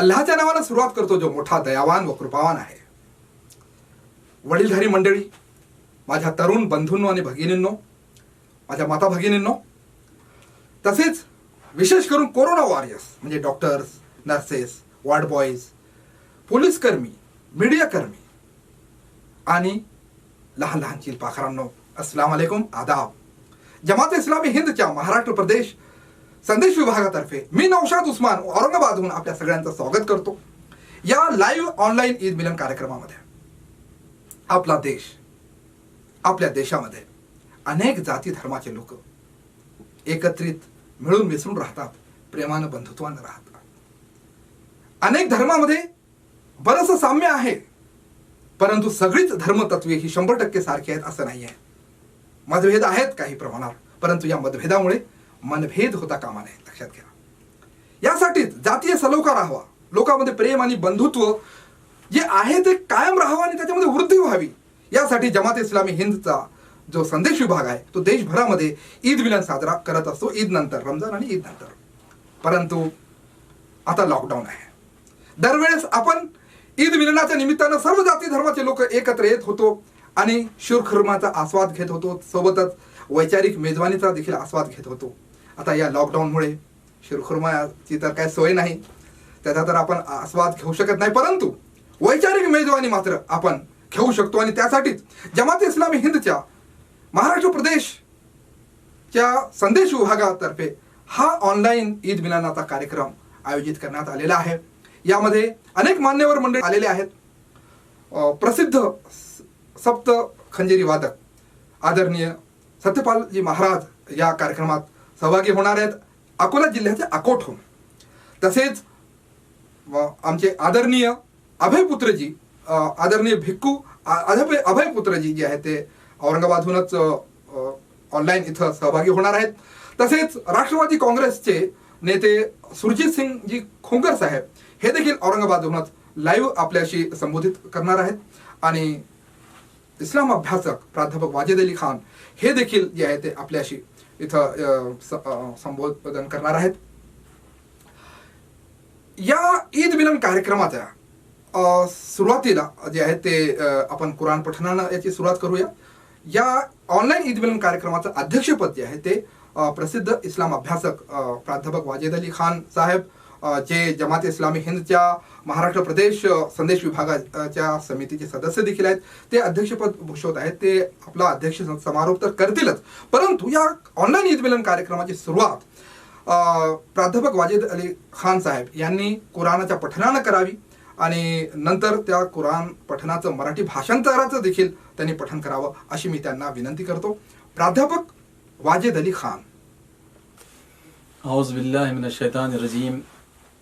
अल्लाहच्या नावाने सुरुवात करतो जो मोठा दयावान व कृपावान आहे. वडीलधारी मंडळी, माझ्या तरुण बंधूंनो आणि भगिनींनो, माझ्या माता भगिनींनो, तसेच विशेष करून कोरोना वॉरियर्स म्हणजे doctors, nurses, ward boys, police कर्मी, मीडिया कर्मी आणि लहान लहान चिलपाखरांनो, अस्सलाम वालेकुम, आदाब. जमात इस्लामी हिंदच्या महाराष्ट्र प्रदेश संदेश विभागातर्फे मी नौशाद उस्मान औरंगाबादहून आपल्या सगळ्यांचं स्वागत करतो या लाईव्ह ऑनलाईन ईद मिलन कार्यक्रमामध्ये. आपला देश, आपल्या देशामध्ये अनेक जाती धर्माचे लोक एकत्रित मिळून मिसळून राहतात, प्रेमानं बंधुत्वानं राहतात. अनेक धर्मामध्ये बरंचसं साम्य आहे, परंतु सगळीच धर्मतत्वे ही 100% सारखी आहेत असं नाही आहे. मतभेद आहेत काही प्रमाणात, परंतु या मतभेदामुळे मनभेद होता कामा नये, लक्षात घ्या. यासाठीच जातीय सलोखा राहावा, लोकांमध्ये प्रेम आणि बंधुत्व जे आहे ते कायम राहावं आणि त्याच्यामध्ये वृद्धी व्हावी, यासाठी जमात इस्लामी हिंदचा जो संदेश विभाग आहे तो देशभरामध्ये ईद मिलन साजरा करत असतो, ईद नंतर, रमजान आणि ईद नंतर. परंतु आता लॉकडाऊन आहे. दरवेळेस आपण ईद मिलनाच्या निमित्तानं सर्व जाती धर्माचे लोक एकत्र येत होतो आणि शिरखुर्माचा आस्वाद घेत होतो, सोबतच वैचारिक मेजवानीचा देखील आस्वाद घेत होतो. आता या लॉकडाऊनमुळे शिरखुर्माची तर काय सोय नाही, त्याचा तर आपण आस्वाद घेऊ शकत नाही, परंतु वैचारिक मेजवानी मात्र आपण घेऊ शकतो. आणि त्यासाठीच जमात इस्लामी हिंदच्या महाराष्ट्र प्रदेशच्या संदेश विभागातर्फे हा ऑनलाईन ईद मिलनाचा कार्यक्रम आयोजित करण्यात आलेला आहे. यामध्ये अनेक मान्यवर मंडळी आलेले आहेत. प्रसिद्ध सप्त खंजेरी वादक आदरणीय सत्यपालजी महाराज या कार्यक्रमात सहभागी होणार आहेत अकोला जिल्ह्याच्या अकोटहून. तसेच आमचे आदरणीय अभयपुत्रजी, आदरणीय भिक्खू अभयपुत्रजी जे आहेत ते औरंगाबादहूनच ऑनलाईन इथं सहभागी होणार आहेत. तसेच राष्ट्रवादी काँग्रेसचे नेते सुरजित सिंगजी खोंकर साहेब हे देखील औरंगाबादहूनच लाईव्ह आपल्याशी संबोधित करणार आहेत. आणि इस्लाम अभ्यासक प्राध्यापक वाजेद अली खान हे देखील जे आहे ते आपल्याशी इथं संबोधन करणार आहेत. या ईद मिलन कार्यक्रमाच्या सुरुवातीला जे आहे ते आपण कुराण पठणानं याची सुरुवात करूया. या ऑनलाईन ईद मिलन कार्यक्रमाचं अध्यक्षपद जे आहे ते प्रसिद्ध इस्लाम अभ्यासक प्राध्यापक वाजेद अली खान साहेब, जे जमात इस्लामी हिंदच्या महाराष्ट्र प्रदेश संदेश विभागाच्या समितीचे सदस्य देखील आहेत, ते अध्यक्षपद भूषवत आहेत. ते आपला अध्यक्ष समारोप तर करतीलच, परंतु या ऑनलाईन ईद मिलन कार्यक्रमाची सुरुवात प्राध्यापक वाजेद अली खान साहेब यांनी कुराणाच्या पठणानं करावी आणि नंतर त्या कुराण पठणाचं मराठी भाषांतराचं देखील त्यांनी पठण करावं अशी मी त्यांना विनंती करतो. प्राध्यापक वाजेद अली खान. औज़ु बिल्लाहि मिनश शैतानिर रजीम.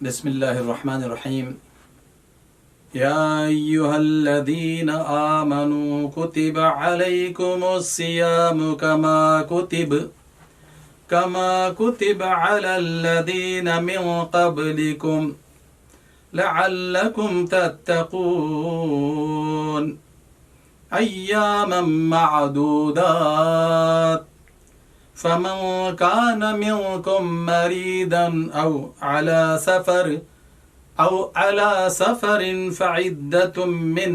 बिस्मिल्लाहिर रहमानिर रहीम. या अय्युहल्लज़ीना आमनू कुतिबा अलैकुमुस सियामु कमा कुतिबा अलल्लज़ीना मिन क़ब्लिकुम लअल्लकुम तत्तक़ून अय्यामम मअदूदात फमन कान मिनकुम मरीदन औ अला सफरिन फ़इद्दतुम मिन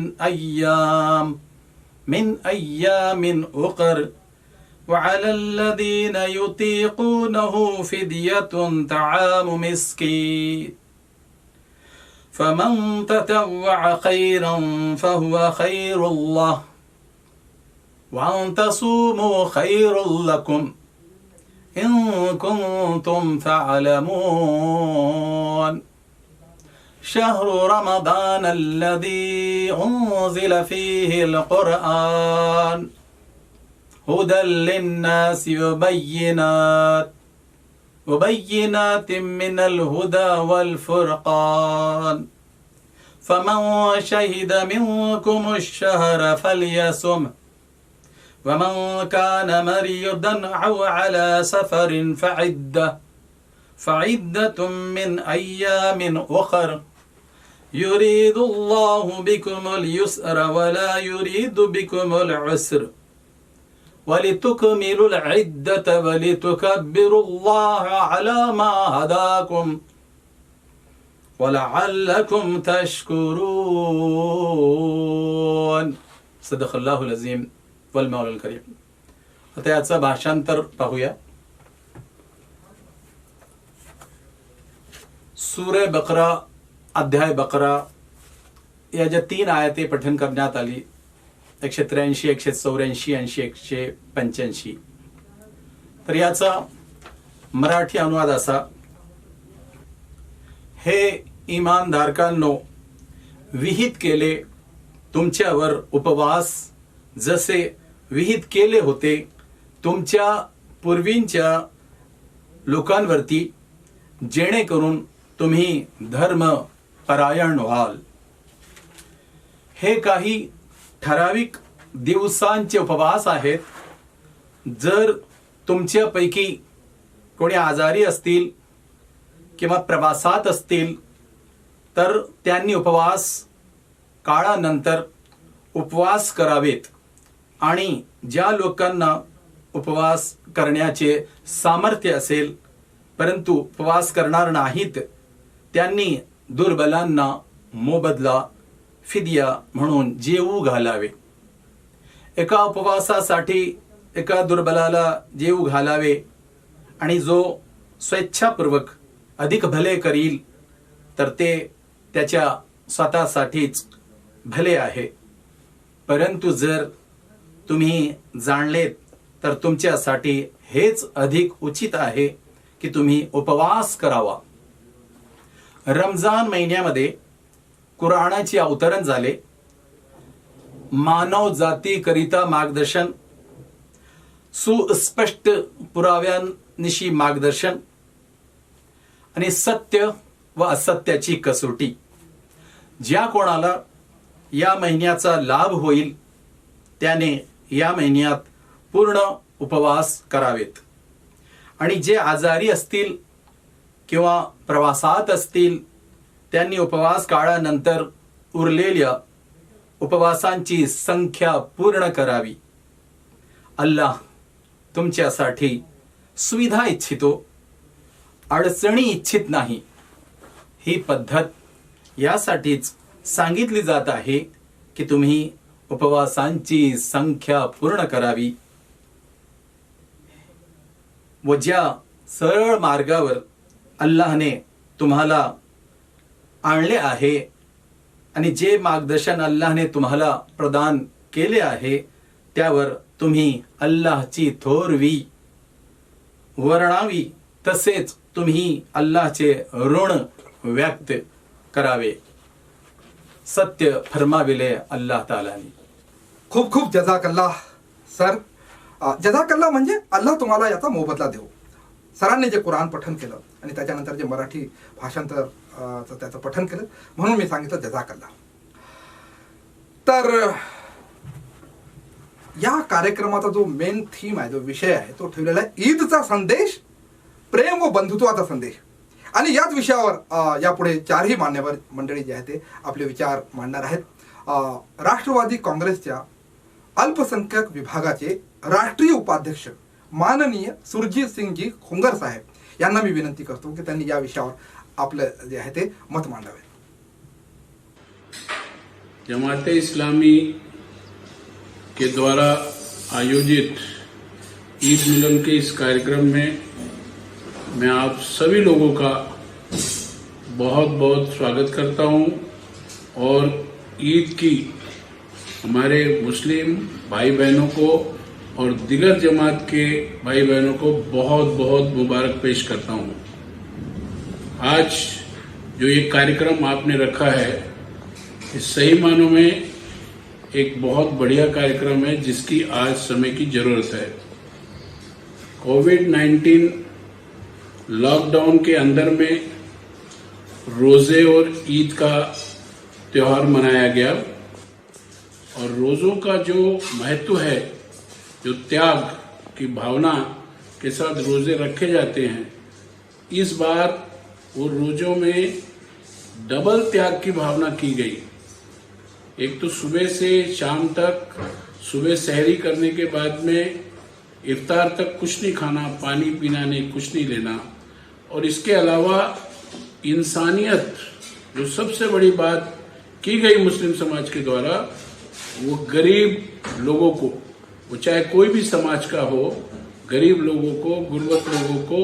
अय्यामिन उख़र वअला अल्लज़ीन युतीक़ूनहु फ़िद्यतुन तआमु मिस्कीन फमन ततव्वअ खैरन फहुव खैरुल्लाह वअन तसूमू खैरुल लकुम इन कुंतुम तअलमून. शहरु रमज़ान अल्लज़ी उन्ज़िल फ़ीहिल क़ुरआन हुदल लिन्नासि वबय्यिनातिम मिनल हुदा वल फ़ुरक़ान फमन शहिद मिनकुमुश शहर फलयसुम वमन कान मरीदन औ अला सफरिन फ़इद्दतुम मिन अय्यामिन उख़र युरीदुल्लाहु बिकुमुल युस्र वला युरीदु बिकुमुल उस्र वलितुकमिलुल इद्दत वलितुकब्बिरुल्लाह अला मा हदाकुम वलअल्लकुम तशकुरून. सदक़ल्लाहुल अज़ीम वल मौलाल करीम. आता याचं भाषांतर पाहूया. सूरे बकरा, अध्याय बकरा या ज्या 3 आयते पठन करण्यात आली, 183, 184, 80, 185, तर याचा मराठी अनुवाद असा: हे इमानधारकांनो, विहित केले तुमच्यावर उपवास जसे विहित केले होते तुमच्या पूर्वींच्या लोकांवरती, जेणेकरून तुम्ही धर्म परायण व्हाल. हे काही ठराविक दिवसांचे उपवास आहेत. जर तुमच्यापैकी कोणी आजारी असतील किंवा प्रवासात असतील तर त्यांनी उपवास काळानंतर उपवास करावेत. आणि ज्या लोकांना उपवास करण्याचे सामर्थ्य असेल परंतु उपवास करणार नाहीत, त्यांनी दुर्बलांना मोबदला फिदिया म्हणून जेवू घालावे. एका उपवासासाठी एका दुर्बलाला जेवू घालावे, आणि जो स्वेच्छापूर्वक अधिक भले करील तर ते त्याच्या स्वतःसाठीच भले आहे. परंतु जर तुम्ही जाणलेत तर तुमच्यासाठी हेच अधिक उचित आहे की तुम्ही उपवास करावा. रमजान महिन्यामध्ये कुराणाचे अवतरण झाले. मानव जातीकरिता मार्गदर्शन, सुस्पष्ट पुराव्यांनिशी मार्गदर्शन आणि सत्य व असत्याची कसोटी. ज्या कोणाला या महिन्याचा लाभ होईल त्याने या महिन्यात पूर्ण उपवास करावेत. आणि जे आजारी असतील किंवा प्रवासात असतील त्यांनी उपवास काळानंतर उरलेल्या उपवासांची संख्या पूर्ण करावी. अल्लाह तुमच्यासाठी सुविधा इच्छितो, अडचणी इच्छित नाही. ही पद्धत यासाठीच सांगितली जात आहे की तुम्ही उपवासांची संख्या पूर्ण करावी. व ज्या सरळ मार्गावर अल्लाहने तुम्हाला आणले आहे आणि जे मार्गदर्शन अल्लाहने तुम्हाला प्रदान केले आहे त्यावर तुम्ही अल्लाहची थोरवी वर्णावी, तसेच तुम्ही अल्लाहचे ऋण व्यक्त करावे. सत्य फरमाविले अल्लाह तालाने. खूप खूप जझाकल्लाह सर. जझाकल्लाह म्हणजे अल्लाह तुम्हाला याचा मोबदला देऊ. सरांनी जे कुराण पठन केलं आणि त्याच्यानंतर जे मराठी भाषांतर त्याचं पठन केलं म्हणून मी सांगितलं जझाकल्लाह. तर या कार्यक्रमाचा जो मेन थीम आहे, जो विषय आहे, तो ठेवलेला आहे ईदचा संदेश, प्रेम व बंधुत्वाचा संदेश. आणि याच विषयावर यापुढे 4ही मान्यवर मंडळी जे आहे ते आपले विचार मांडणार आहेत. राष्ट्रवादी काँग्रेसच्या अल्पसंख्याक विभागाचे राष्ट्रीय उपाध्यक्ष माननीय सुरजीत सिंगजी खुंगर साहेब यांना मी विनंती करतो की त्यांनी या विषयावर आपलं जे आहे ते मत मांडावे. जमाते इस्लामी के द्वारा आयोजित ईद मिलन के इस कार्यक्रम में मैं आप सभी लोगों का बहुत बहुत स्वागत करता हूं और ईद की हमारे मुस्लिम भाई बहनों को और दिगर जमात के भाई बहनों को बहुत बहुत मुबारक पेश करता हूं. आज जो ये कार्यक्रम आपने रखा है इस सही मानों में एक बहुत बढ़िया कार्यक्रम है जिसकी आज समय की जरूरत है. कोविड-19 लॉकडाउन के अंदर में रोजे और ईद का त्योहार मनाया गया और रोजों का जो महत्व है, जो त्याग की भावना के साथ रोजे रखे जाते हैं, इस बार वो रोजों में डबल त्याग की भावना की गई. एक तो सुबह से शाम तक, सुबह सहरी करने के बाद में इफ्तार तक कुछ नहीं खाना, पानी पीना नहीं, कुछ नहीं लेना, और इसके अलावा इंसानियत जो सबसे बड़ी बात की गई मुस्लिम समाज के द्वारा, वो गरीब लोगों को, वो चाहे कोई भी समाज का हो, गरीब लोगों को, गुर्बत लोगों को,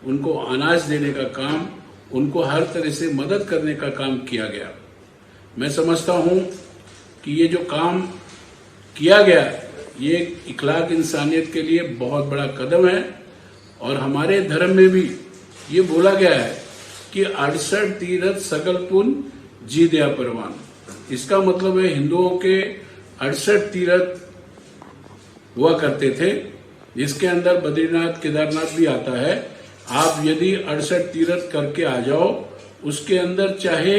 उनको अनाज देने का काम, उनको हर तरह से मदद करने का काम किया गया। मैं समझता हूँ कि ये जो काम किया गया, ये इखलाक इंसानियत के लिए बहुत बड़ा कदम है। और हमारे धर्म में भी ये बोला गया है कि 68 तीरथ सकल पुण्य जी दया परवान। इसका मतलब है हिंदुओं के 68 तीरथ हुआ करते थे, जिसके अंदर बद्रीनाथ केदारनाथ भी आता है। आप यदि 68 तीरथ करके आ जाओ, उसके अंदर चाहे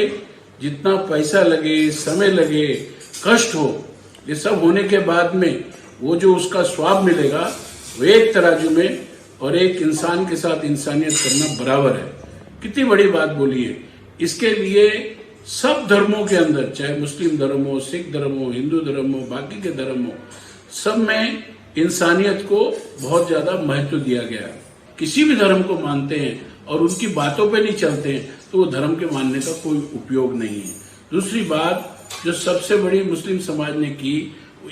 जितना पैसा लगे, समय लगे, कष्ट हो, ये सब होने के बाद में वो जो उसका स्वाब मिलेगा, वो एक तराजू में और एक इंसान के साथ इंसानियत करना बराबर है। कितनी बड़ी बात बोली है। इसके लिए सब धर्मों के अंदर, चाहे मुस्लिम धर्म हो, सिख धर्म हो, हिंदू धर्म हो, बाकी के धर्म हो, सब में इंसानियत को बहुत ज्यादा महत्व दिया गया है। किसी भी धर्म को मानते हैं और उनकी बातों पे नहीं चलते हैं तो वो धर्म के मानने का कोई उपयोग नहीं है। दूसरी बात जो सबसे बड़ी मुस्लिम समाज ने की,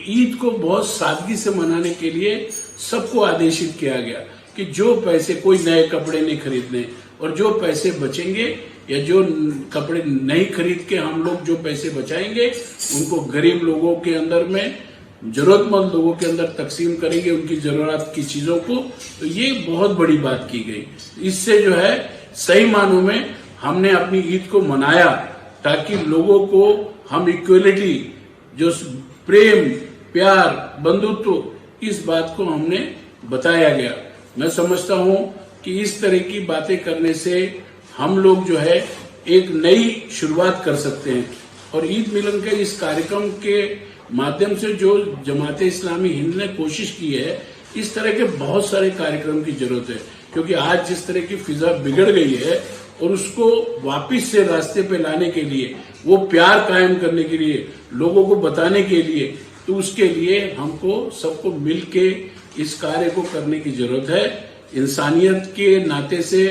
ईद को बहुत सादगी से मनाने के लिए सबको आदेशित किया गया कि जो पैसे, कोई नए कपड़े नहीं खरीदने, और जो पैसे बचेंगे या जो कपड़े नहीं खरीद के हम लोग जो पैसे बचाएंगे, उनको गरीब लोगों के अंदर में, जरूरतमंद लोगों के अंदर तकसीम करेंगे, उनकी जरूरत की चीजों को। तो ये बहुत बड़ी बात की गई। इससे जो है सही मानों में हमने अपनी ईद को मनाया, ताकि लोगों को हम इक्वलिटी, जो प्रेम, प्यार, बंधुत्व, इस बात को हमने बताया गया। मैं समझता हूं कि इस तरह की बातें करने से हम लोग जो है एक नई शुरुआत कर सकते हैं। और ईद मिलन के इस कार्यक्रम के माध्यम से जो जमात इस्लामी हिंद ने कोशिश की है, इस तरह के बहुत सारे कार्यक्रम की जरूरत है। क्योंकि आज जिस तरह की फिजा बिगड़ गई है, और उसको वापस से रास्ते पे लाने के लिए, वो प्यार कायम करने के लिए, लोगों को बताने के लिए, तो उसके लिए हमको सबको मिलके इस कार्य को करने की जरूरत है। इंसानियत के नाते से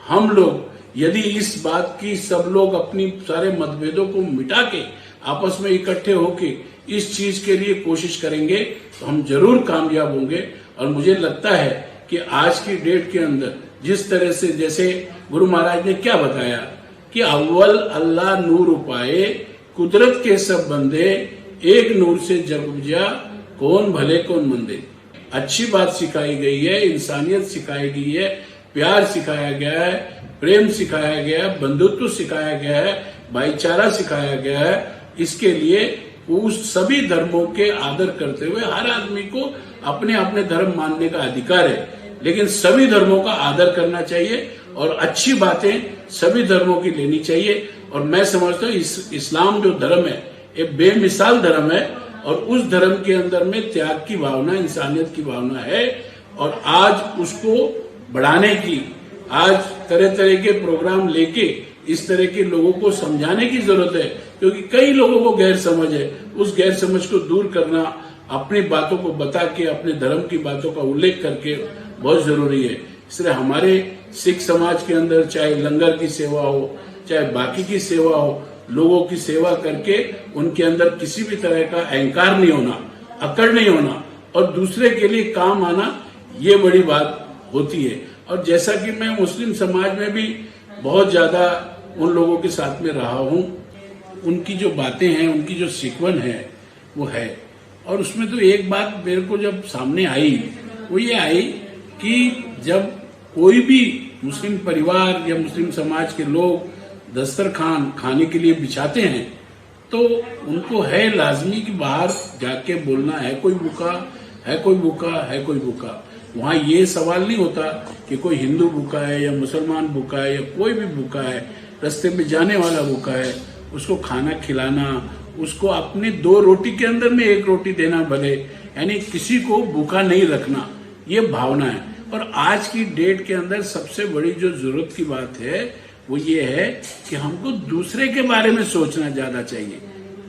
हम लोग यदि इस बात की सब लोग अपनी सारे मतभेदों को मिटा के आपस में इकट्ठे होके इस चीज के लिए कोशिश करेंगे, तो हम जरूर कामयाब होंगे। और मुझे लगता है कि आज की डेट के अंदर जिस तरह से, जैसे गुरु महाराज ने क्या बताया कि अव्वल अल्लाह नूर उपाए, कुदरत के सब बंदे, एक नूर से जग उपजा, कौन भले कौन मंदे। अच्छी बात सिखाई गई है, इंसानियत सिखाई गई है, प्यार सिखाया गया है, प्रेम सिखाया गया है, बंधुत्व सिखाया गया है, भाईचारा सिखाया गया है। इसके लिए उस सभी धर्मों के आदर करते हुए हर आदमी को अपने अपने धर्म मानने का अधिकार है, लेकिन सभी धर्मों का आदर करना चाहिए और अच्छी बातें सभी धर्मों की लेनी चाहिए। और मैं समझता हूँ इस्लाम जो धर्म है, एक बेमिसाल धर्म है, और उस धर्म के अंदर में त्याग की भावना, इंसानियत की भावना है। और आज उसको बढ़ाने की, आज तरह तरह के प्रोग्राम लेके इस तरह के लोगों को समझाने की जरूरत है, क्योंकि कई लोगों को गैर समझ है। उस गैर समझ को दूर करना, अपनी बातों को बता के, अपने धर्म की बातों का उल्लेख करके बहुत जरूरी है। इसलिए हमारे सिख समाज के अंदर चाहे लंगर की सेवा हो, चाहे बाकी की सेवा हो, लोगों की सेवा करके उनके अंदर किसी भी तरह का अहंकार नहीं होना, अकड़ नहीं होना, और दूसरे के लिए काम आना, ये बड़ी बात होती है। और जैसा कि मैं मुस्लिम समाज में भी बहुत ज्यादा उन लोगों के साथ में रहा हूँ, उनकी जो बातें हैं, उनकी जो सिकवन है, वो है। और उसमें तो एक बात मेरे को जब सामने आई, वो ये आई कि जब कोई भी मुस्लिम परिवार या मुस्लिम समाज के लोग दस्तरखान खाने के लिए बिछाते हैं, तो उनको है लाजमी कि बाहर जाके बोलना है कोई भूखा है, कोई भूखा है, कोई भूखा। वहाँ ये सवाल नहीं होता कि कोई हिंदू भूखा है या मुसलमान भूखा है या कोई भी भूखा है, रास्ते में जाने वाला भूखा है, उसको खाना खिलाना, उसको अपने 2 रोटी के अंदर में 1 रोटी देना भले, यानी किसी को भूखा नहीं रखना, ये भावना है। और आज की डेट के अंदर सबसे बड़ी जो जरूरत की बात है वो ये है कि हमको दूसरे के बारे में सोचना ज्यादा चाहिए,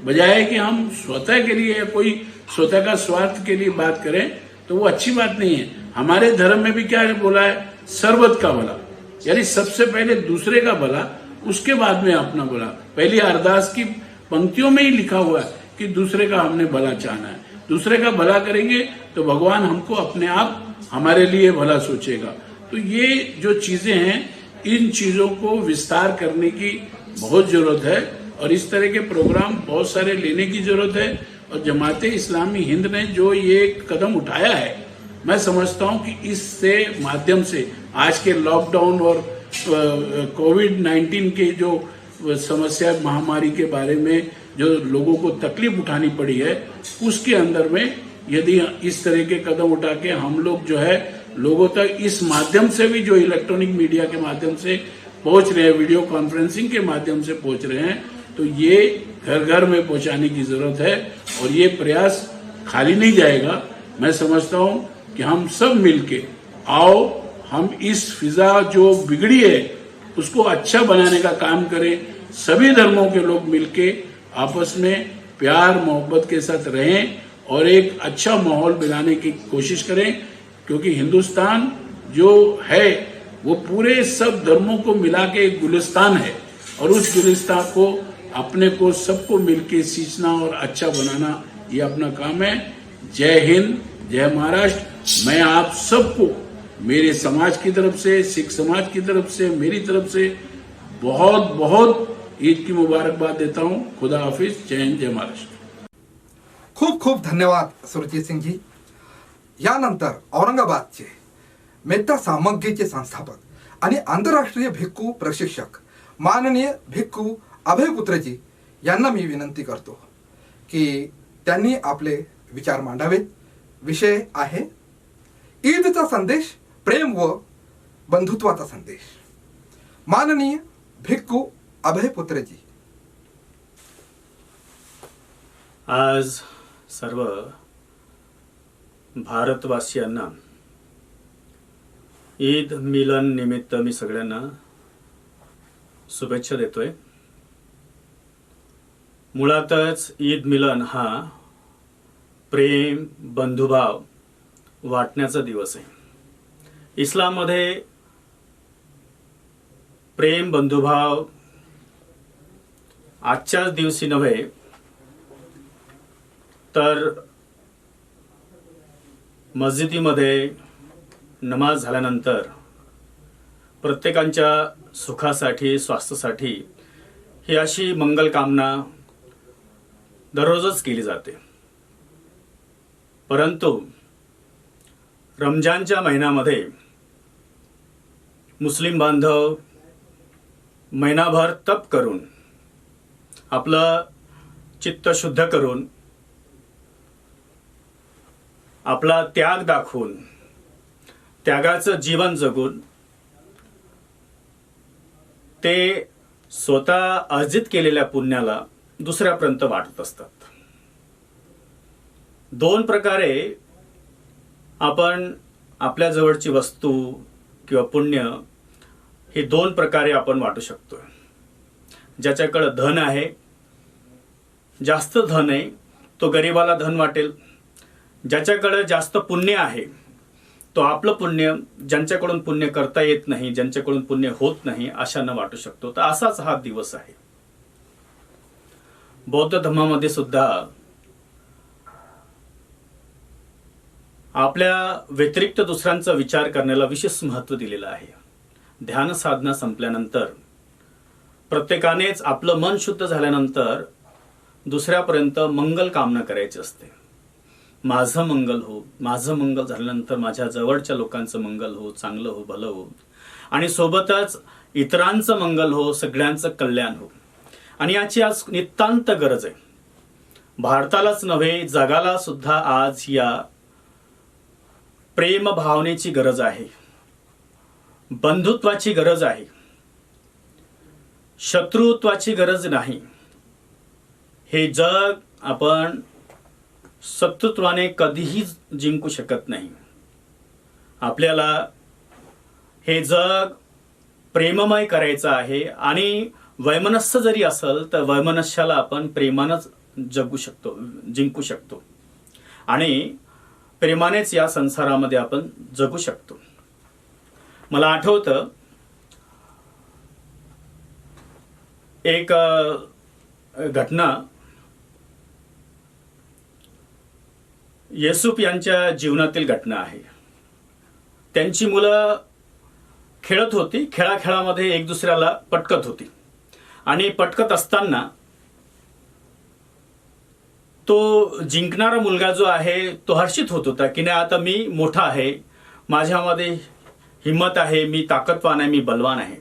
बजाय कि हम स्वतः के लिए या कोई स्वतः का स्वार्थ के लिए बात करें, तो वो अच्छी बात नहीं है। हमारे धर्म में भी क्या बोला है, सर्वत का भला, यानी सबसे पहले दूसरे का भला, उसके बाद में अपना बोला। पहली अरदास की पंक्तियों में ही लिखा हुआ है कि दूसरे का हमने भला चाहना है। दूसरे का भला करेंगे तो भगवान हमको अपने आप हमारे लिए भला सोचेगा। तो ये जो चीजें हैं, इन चीजों को विस्तार करने की बहुत जरूरत है और इस तरह के प्रोग्राम बहुत सारे लेने की जरूरत है। और जमाते इस्लामी हिंद ने जो ये कदम उठाया है, मैं समझता हूं कि इससे माध्यम से आज के लॉकडाउन और कोविड-19 के जो समस्या महामारी के बारे में जो लोगों को तकलीफ उठानी पड़ी है, उसके अंदर में यदि इस तरह के कदम उठा के हम लोग जो है लोगों तक इस माध्यम से भी, जो इलेक्ट्रॉनिक मीडिया के माध्यम से पहुंच रहे हैं, वीडियो कॉन्फ्रेंसिंग के माध्यम से पहुंच रहे हैं, तो ये घर घर में पहुंचाने की जरूरत है और ये प्रयास खाली नहीं जाएगा। मैं समझता हूं कि हम सब मिलके आओ, हम इस फिजा जो बिगड़ी है उसको अच्छा बनाने का काम करें। सभी धर्मों के लोग मिलके आपस में प्यार मोहब्बत के साथ रहें और एक अच्छा माहौल बनाने की कोशिश करें, क्योंकि हिंदुस्तान जो है वो पूरे सब धर्मों को मिला के एक गुलिस्तान है और उस गुलिस्तान को अपने को सबको मिलके सींचना और अच्छा बनाना ये अपना काम है। जय हिंद, जय महाराष्ट्र। मैं आप सबको मेरे समाज की तरफ से, सिख समाज की तरफ से, मेरी तरफ से बहुत बहुत ईद की मुबारकबाद देता हूं। खुदा हाफिज, जय हिंद, जय महाराष्ट्र। खूप खूप धन्यवाद सुरजीत सिंगजी। यानंतर औरंगाबादचे मेहता सामग्रीचे संस्थापक आणि आंतरराष्ट्रीय भिक्खू प्रशिक्षक माननीय भिक्खू अभयपुत्रजी यांना मी विनंती करतो की त्यांनी आपले विचार मांडावेत। विषय आहे ईदचा संदेश, प्रेम व बंधुत्वाचा संदेश। माननीय भिक्खू अभयपुत्रजी। आज सर्व भारतवासियांना ईद मिलन निमित्त मी सगळ्यांना शुभेच्छा देतोय। मुळातच ईद मिलन हा प्रेम बंधुभाव वाटण्याचा दिवस आहे। इस्लाममध्ये प्रेम बंधुभाव आजच्याच दिवशी नव्हे तर मस्जिदीमध्ये नमाज झाल्यानंतर प्रत्येकांच्या सुखासाठी, स्वास्थ्यासाठी ही अशी मंगल कामना दररोजच केली जाते। परंतु रमजानच्या महिन्यामध्ये मुस्लिम बांधव महिनाभर तप करून आपलं चित्त शुद्ध करून आपला त्याग दाखवून त्यागाचं जीवन जगून ते स्वतः अर्जित केलेल्या पुण्याला दुसऱ्यापर्यंत वाटत असतात। दोन प्रकारे आपण आपल्या जवळची वस्तू किंवा पुण्य हे दोन प्रकारे आपण वाटू शकतो। ज्याच्याकडे धन आहे, जास्त धन आहे, तो गरिबाला धन वाटेल। ज्याच्याकडे जास्त पुण्य आहे तो आपलं पुण्य ज्यांच्याकडून पुण्य करता येत नाही, ज्यांच्याकडून पुण्य होत नाही अशांना वाटू शकतो। तर असाच हा दिवस आहे। बौद्ध धर्मामध्ये सुद्धा आपल्या व्यतिरिक्त दुसऱ्यांचा विचार करण्याला विशेष महत्त्व दिलेलं आहे। ध्यान साधना संपल्यानंतर प्रत्येकानेच आपलं मन शुद्ध झाल्यानंतर दुसऱ्यापर्यंत मंगल कामना करायची असते। माझं मंगल हो, माझं मंगल झाल्यानंतर माझ्या जवळच्या लोकांचं मंगल हो, चांगलं हो, भलं हो आणि सोबतच इतरांचं मंगल हो, सगळ्यांचं कल्याण हो। आणि याची आज नितांत गरज आहे। भारतालाच नव्हे जगाला सुद्धा आज या प्रेम भावनेची गरज आहे, बंधुत्वाची गरज आहे, शत्रुत्वाची गरज नाही। हे जग आपण शत्रुत्वाने कधीही जिंकू शकत नाही। आपल्याला हे जग प्रेममय करायचं आहे आणि वैमनस्य जरी असेल तर वैमनस्याला आपण प्रेमानच जगू शकतो, जिंकू शकतो आणि प्रेमानेच या संसारामध्ये आपण जगू शकतो। मला आठवतं एक घटना येसूफ यांच्या जीवनातील घटना आहे. त्यांची मुलं खेळत होती, खेळाखेळामध्ये एक दुसऱ्याला पटकत होती आणि पटकत असताना तो जिंकणारा मुलगा जो आहे तो हर्षित होत होता की नाही, आता मी मोठा आहे, माझ्यामध्ये हिम्मत आहे, मी ताकदवान आहे, मी बलवान आहे.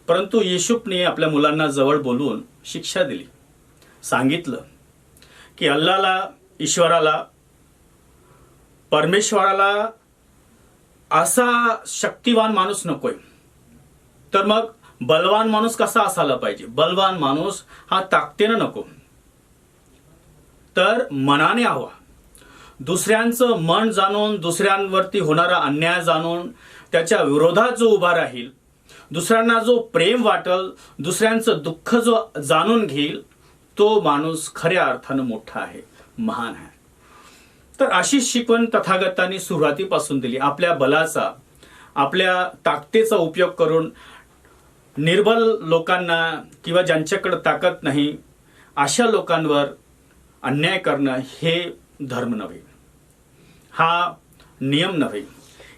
परंतु येशूफने आपल्या मुलांना जवळ बोलवून शिक्षा दिली, सांगितलं की अल्लाला, ईश्वराला, परमेश्वराला असा शक्तिवान माणूस नकोय, तर मग बलवान माणूस कसा असायला पाहिजे? बलवान माणूस हा ताकदीनं नको, तर मनाने हवा. दुसऱ्यांचं मन जाणून, दुसऱ्यांवरती होणारा अन्याय जाणून त्याच्या विरोधात जो उभा राहील, दुसऱ्यांना जो प्रेम वाटल, दुसऱ्यांचं दुःख जो जाणून घेईल, तो माणूस खऱ्या अर्थानं मोठा आहे, महान आहे. तर अशी शिकवण तथागतांनी सुरुवातीपासून दिली. आपल्या बलाचा, आपल्या ताकदीचा उपयोग करून निर्बल लोकांना किंवा ज्यांच्याकडे ताकद नाही अशा लोकांवर अन्याय करणं हे धर्म नव्हे, हा नियम नव्हे,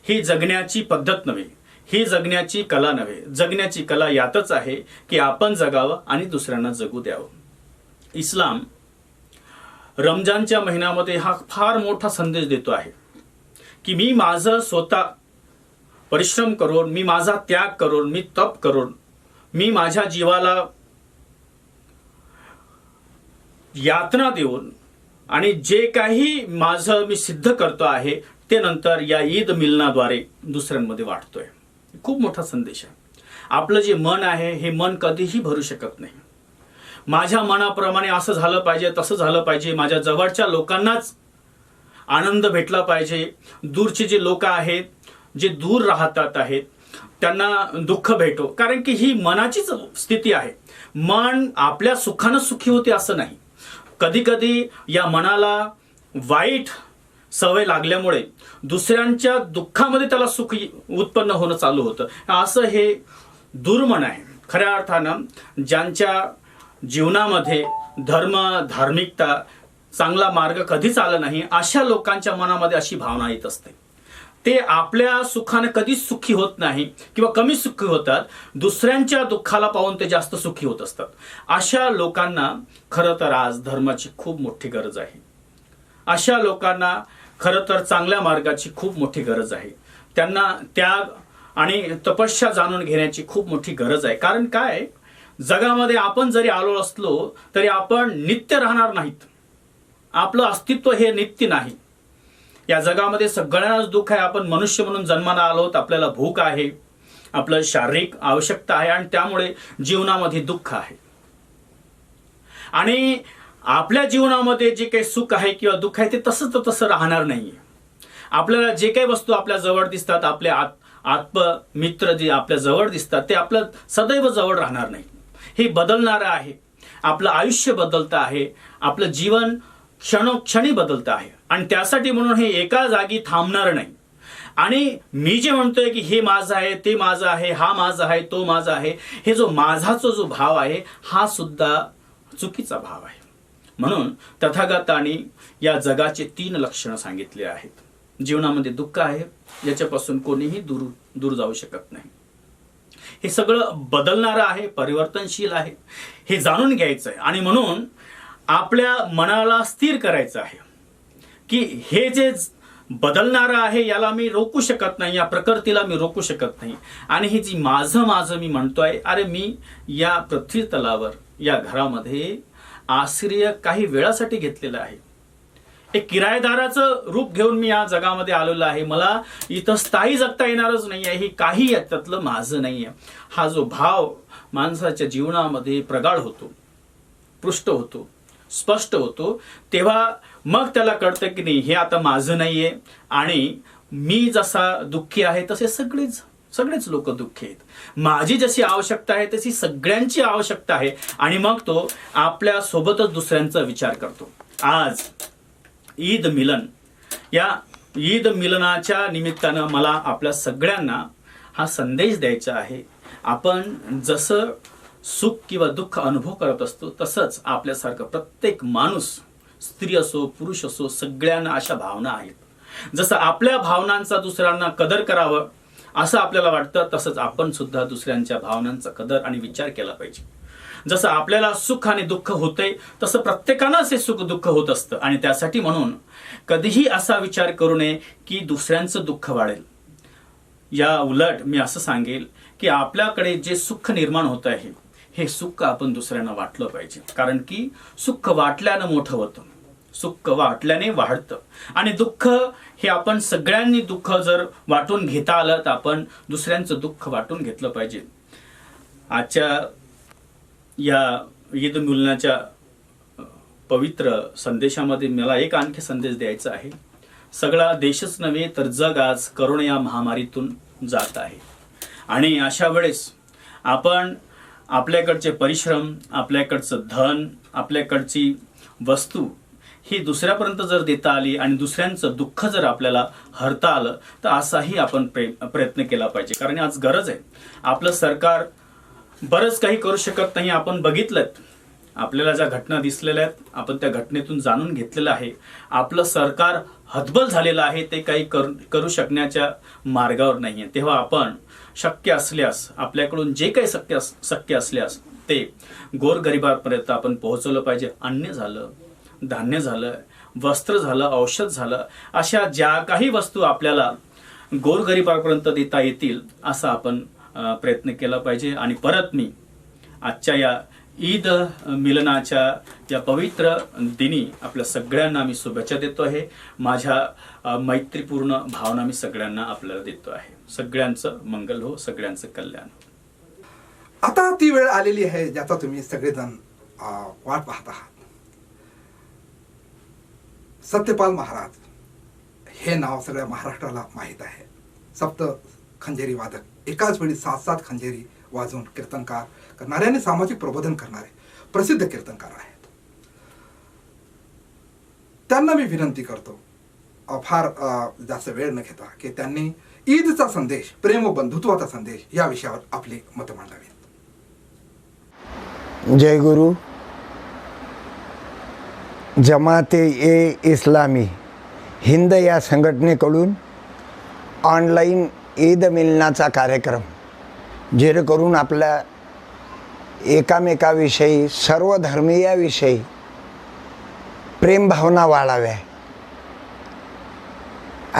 ही जगण्याची पद्धत नव्हे, ही जगण्याची कला नव्हे. जगण्याची कला यातच आहे की आपण जगावं आणि दुसऱ्यांना जगू द्यावं. इस्लाम रमजानच्या महिन्यामध्ये हा फार मोठा संदेश देतो आहे की मी माझं स्वतः परिश्रम करून, मी माझा त्याग करून, मी तप करून, मी माझ्या जीवाला यातना देऊन आणि जे काही माझं मी सिद्ध करतो आहे ते नंतर या ईद मिलनाद्वारे दुसऱ्यांमध्ये वाटतोय. खूप मोठा संदेश आहे. आपलं जे मन आहे हे मन कधीही भरू शकत नाही. माझ्या मनाप्रमाणे असं झालं पाहिजे, तसं झालं पाहिजे, माझ्या जवळच्या लोकांनाच आनंद भेटला पाहिजे, दूरचे जे लोक आहेत, जे दूर राहतात आहेत, त्यांना दुःख भेटो. कारण की ही मनाचीच स्थिती आहे. मन आपल्या सुखानं सुखी होते असं नाही. कधी कधी या मनाला वाईट सवय लागल्यामुळे दुसऱ्यांच्या दुःखामध्ये त्याला सुख उत्पन्न होणं चालू होतं. असं हे दुर्मन आहे. खऱ्या अर्थानं ज्यांच्या जीवनामध्ये धर्म, धार्मिकता, चांगला मार्ग कधीच आला नाही, अशा लोकांच्या मनामध्ये अशी भावना येत असते. ते आपल्या सुखाने कधीच सुखी होत नाही किंवा कमी सुखी होतात, दुसऱ्यांच्या दुःखाला पाहून ते जास्त सुखी होत असतात. अशा लोकांना खरं तर आज धर्माची खूप मोठी गरज आहे. अशा लोकांना खरं तर चांगल्या मार्गाची खूप मोठी गरज आहे. त्यांना त्याग आणि तपस्या जाणून घेण्याची खूप मोठी गरज आहे. कारण काय, जगामध्ये आपण जरी आलो असलो तरी आपण नित्य राहणार नाहीत. आपलं अस्तित्व हे नित्य नाही. या जगामध्ये सगळ्यांनाच दुःख आहे. आपण मनुष्य म्हणून जन्माला आलोत, आपल्याला भूक आहे, आपलं शारीरिक आवश्यकता आहे आणि त्यामुळे जीवनामध्ये दुःख आहे. आणि आपल्या जीवनामध्ये जे काही सुख आहे किंवा दुःख आहे ते तसं राहणार नाहीये. आपल्याला जे काही वस्तू आपल्या जवळ दिसतात, आपले आत्ममित्र जे आपल्या जवळ दिसतात ते आपल्या सदैव जवळ राहणार नाही. हे बदलणारं आहे. आपलं आयुष्य बदलतं आहे, आपलं जीवन क्षणोक्षणी बदलतं आहे आणि त्यासाठी म्हणून हे एका जागी थांबणार नाही. आणि मी जे म्हणतोय की हे माझं आहे, ते माझं आहे, हा माझा आहे, तो माझा आहे, हे जो माझाचा जो भाव आहे हा सुद्धा चुकीचा भाव आहे. म्हणून तथागतांनी या जगाचे 3 लक्षणं सांगितले आहेत. जीवनामध्ये दुःख आहे, याच्यापासून कोणीही दूर जाऊ शकत नाही. हे सगळं बदलणारं आहे, परिवर्तनशील आहे, हे जाणून घ्यायचं आहे. आणि म्हणून आपल्या मनाला स्थिर करायचं आहे की हे जे बदलणारं आहे याला मी रोखू शकत नाही, या प्रकृतीला मी रोखू शकत नाही. आणि हे जी माझं मी म्हणतोय, अरे मी या पृथ्वी तलावर, या घरामध्ये आश्रय काही वेळासाठी घेतलेलं आहे. एक किरायेदाराचं रूप घेऊन मी या जगामध्ये आलेलो आहे. मला इथं स्थायी जगता येणारच नाही आहे. हे काही याच्यातलं माझं नाही आहे. हा जो भाव माणसाच्या जीवनामध्ये प्रगाढ होतो, पृष्ठ होतो, स्पष्ट होतो, तेव्हा मग त्याला कळतं की नाही, हे आता माझं नाहीये आणि मी जसा दुःखी आहे तसे सगळेच लोक दुःखी आहेत. माझी जशी आवश्यकता आहे तशी सगळ्यांची आवश्यकता आहे. आणि मग तो आपल्या सोबतच दुसऱ्यांचा विचार करतो. आज ईद मिलन, या ईद मिलनाच्या निमित्तानं मला आपल्या सगळ्यांना हा संदेश द्यायचा आहे. आपण जसं सुख किंवा दुःख अनुभव करत असतो, तसंच आपल्यासारखं प्रत्येक माणूस, स्त्री असो पुरुष असो, सगळ्यांना अशा भावना आहेत. जसं आपल्या भावनांचा दुसऱ्यांना कदर करावं असं आपल्याला वाटतं, तसंच आपण सुद्धा दुसऱ्यांच्या भावनांचा कदर आणि विचार केला पाहिजे. जसं आपल्याला सुख आणि दुःख होतंय तसं प्रत्येकानं असे सुख दुःख होत असतं. आणि त्यासाठी म्हणून कधीही असा विचार करू नये की दुसऱ्यांचं दुःख वाढेल. या उलट मी असं सांगेल की आपल्याकडे जे सुख निर्माण होत आहे हे सुख आपण दुसऱ्यांना वाटलं पाहिजे. कारण की सुख वाटल्यानं मोठं होतं, सुख वाटल्याने वाढतं. आणि दुःख हे आपण सगळ्यांनी दुःख जर वाटून घेता आलं तर आपण दुसऱ्यांचं दुःख वाटून घेतलं पाहिजे. आजच्या या ईद मिलनाच्या पवित्र संदेशामध्ये मला एक आणखी संदेश द्यायचा आहे. सगळा देशच नव्हे तर जग आज करोना या महामारीतून जात आहे. आणि अशा वेळेस आपण आपल्याकडचे परिश्रम, आपल्याकडचं धन, आपल्याकडची वस्तू ही दुसऱ्यापर्यंत जर देता आली आणि दुसऱ्यांचं दुःख जर आपल्याला हरता आलं तर असाही आपण प्रयत्न केला पाहिजे. कारण आज गरज आहे. आपलं सरकार बरंच काही करू शकत नाही. आपण बघितलं, आपल्याला ज्या घटना दिसलेल्या आहेत आपण त्या घटनेतून जाणून घेतलेलं आहे. आपलं सरकार हतबल झालेलं आहे, ते काही करू शकण्याच्या मार्गावर नाही आहे. तेव्हा आपण शक्य असल्यास, आपल्याकडून जे काही शक्य असल्यास ते गोरगरिबांपर्यंत आपण पोहोचवलं पाहिजे. अन्न झालं, धान्य झालं, वस्त्र झालं, औषध झालं, अशा ज्या काही वस्तू आपल्याला गोरगरिबांपर्यंत देता येतील असा आपण प्रयत्न केला पाहिजे. आणि परत मी आजच्या या ईद मिलनाच्या या पवित्र दिनी आपल्या सगळ्यांना मी शुभेच्छा देतो आहे. माझ्या मैत्रीपूर्ण भावना मी सगळ्यांना आपल्याला देतो आहे. सगळ्यांचं मंगल हो, सगळ्यांचं कल्याण. आता ती वेळ आलेली आहे ज्याचा तुम्ही सगळेजण वाट पाहत आहात. सत्यपाल महाराज हे नाव सगळ्या महाराष्ट्राला माहीत आहे. सप्त खंजेरी वादक, एकाच वेळी 7-7 खंजेरी वाजवून कीर्तनकार करणारे आणि सामाजिक प्रबोधन करणारे प्रसिद्ध कीर्तनकार आहेत. त्यांना मी विनंती करतो फार जास्त वेळ न घेता की त्यांनी ईदचा संदेश, प्रेम व बंधुत्वाचा संदेश या विषयावर आपले मत मांडावेत. जय गुरु. जमात-ए-इस्लामी हिंद या संघटनेकडून ऑनलाईन ईद मिलनाचा कार्यक्रम, जेणेकरून आपल्या एकामेकाविषयी, सर्व धर्मीयाविषयी प्रेमभावना वाढाव्या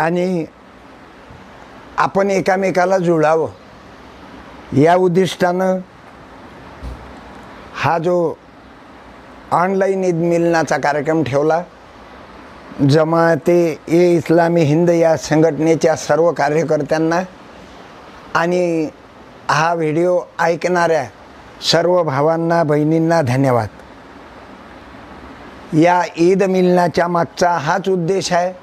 आणि आपण एकामेकाला जुळावं या उद्दिष्टानं हा जो ऑनलाईन ईद मिलनाचा कार्यक्रम ठेवला. जमात-ए-इस्लामी हिंद या संघटनेच्या सर्व कार्यकर्त्यांना आणि हा व्हिडिओ ऐकणाऱ्या सर्व भावांना, बहिणींना धन्यवाद. या ईद मिलनाच्या मागचा हाच उद्देश आहे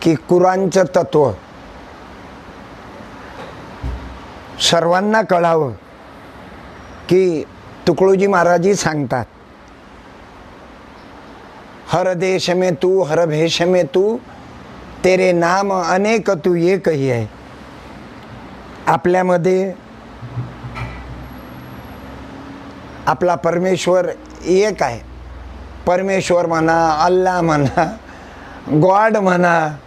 की कुराणचं तत्त्व सर्वांना कळावं. की तुकडोजी महाराजी सांगतात, हर देश में तू, हर भेष में तू, तेरे नाम अनेक तू एक ही आहे. आपल्यामध्ये आपला परमेश्वर एक आहे. परमेश्वर म्हणा, अल्लाह म्हणा, गॉड म्हणा,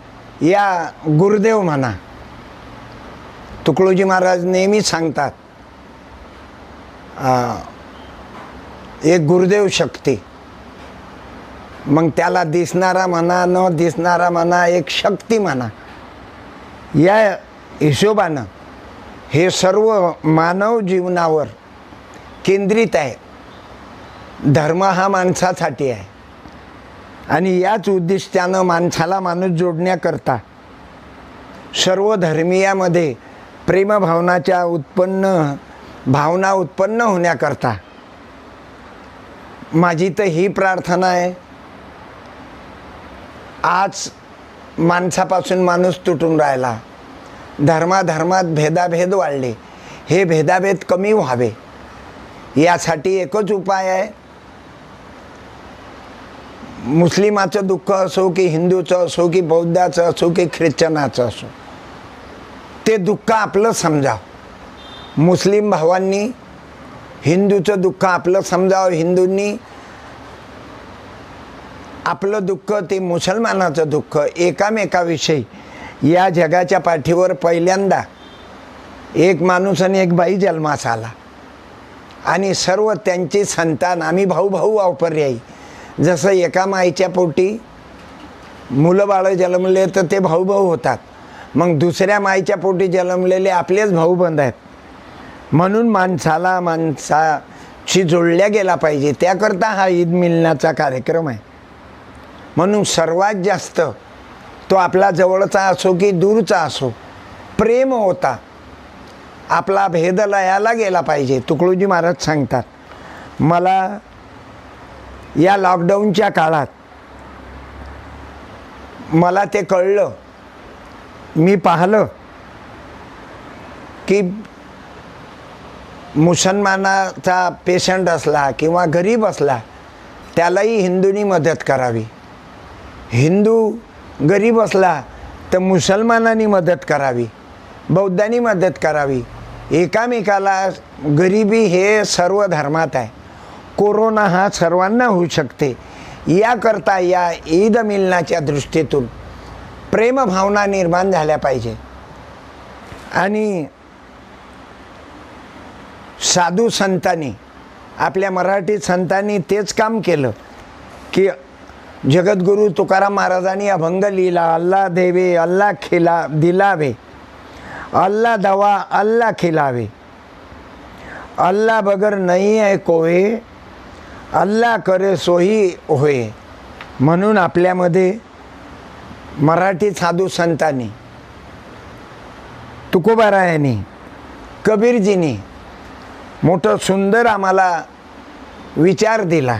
या गुरुदेव म्हणा. तुकडोजी महाराज नेहमी सांगतात एक गुरुदेव शक्ती. मग त्याला दिसणारा म्हणा, न दिसणारा म्हणा, एक शक्ती म्हणा. या हिशोबानं हे सर्व मानव जीवनावर केंद्रित आहे. धर्म हा माणसासाठी आहे आणि याच उद्दिष्टानं माणसाला माणूस जोडण्याकरता सर्व धर्मीयामध्ये प्रेमभावनाच्या भावना उत्पन्न होण्याकरता माझी तर ही प्रार्थना आहे. आज माणसापासून माणूस तुटून राहिला, धर्माधर्मात भेदाभेद वाढले. हे भेदाभेद कमी व्हावे यासाठी एकच उपाय आहे. मुस्लिमाचं दुःख असो की हिंदूचं असो की बौद्धाचं असो की ख्रिश्चनाचं असो, ते दुःख आपलं समजावं. मुस्लिम भावांनी हिंदूचं दुःख आपलं समजावं, हिंदूंनी आपलं दुःख ते मुसलमानाचं दुःख, एकामेकाविषयी या जगाच्या पाठीवर पहिल्यांदा एक माणूस आणि एक बाई जन्मास आला आणि सर्व त्यांची संतान आम्ही भाऊ भाऊ वापर्याई. जसं एका माईच्या पोटी मुलं बाळं जन्मले तर ते भाऊ भाऊ होतात, मग दुसऱ्या माईच्या पोटी जन्मलेले आपलेच भाऊ बंद आहेत. म्हणून माणसाला माणसाशी जोडल्या गेला पाहिजे, त्याकरता हा ईद मिलनाचा कार्यक्रम आहे. म्हणून सर्वात जास्त तो आपला जवळचा असो की दूरचा असो, प्रेम होता आपला भेद लयाला गेला पाहिजे. तुकडोजी महाराज सांगतात, मला या लॉकडाऊनच्या काळात मला ते कळलं, मी पाहिलं की मुसलमानाचा पेशंट असला किंवा गरीब असला त्यालाही हिंदूंनी मदत करावी, हिंदू गरीब असला तर मुसलमानांनी मदत करावी, बौद्धांनी मदत करावी. एकामेकाला गरिबी हे सर्व धर्मात आहे. कोरोना हा सर्वांना होऊ शकते, याकरता या ईद मिलनाच्या दृष्टीतून प्रेमभावना निर्माण झाल्या पाहिजे. आणि साधू संतांनी, आपल्या मराठी संतांनी तेच काम केलं की जगद्गुरु तुकाराम महाराजांनी अभंग लिहिला, अल्लाह देवे अल्लाह दिलावे, अल्लाह दवा अल्लाह खिलावे, अल्लाह बगर नहीं है कोई, अल्लाह करे सोही होय. म्हणून आपल्यामध्ये मराठी साधू संतांनी, तुकोबारायांनी, कबीरजींनी मोठं सुंदर आम्हाला विचार दिला.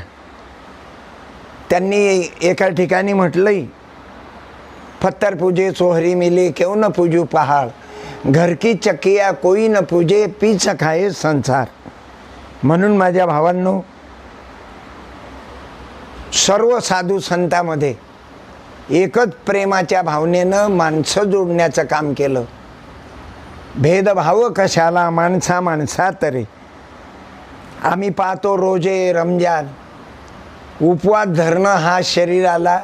त्यांनी एका ठिकाणी म्हटलंय, पत्थर पूजे सोहरी मिले क्यों न पूजू पहाड़, घर की चक्किया कोई न पूजे पीच खाए संसार. म्हणून माझ्या भावांनो, सर्व साधू संतांमध्ये एकच प्रेमाच्या भावनेनं माणसं जोडण्याचं काम केलं. भेदभाव कशाला माणसा माणसात रे. आम्ही पाहतो रोजे रमजान उपवास धरणं हा शरीराला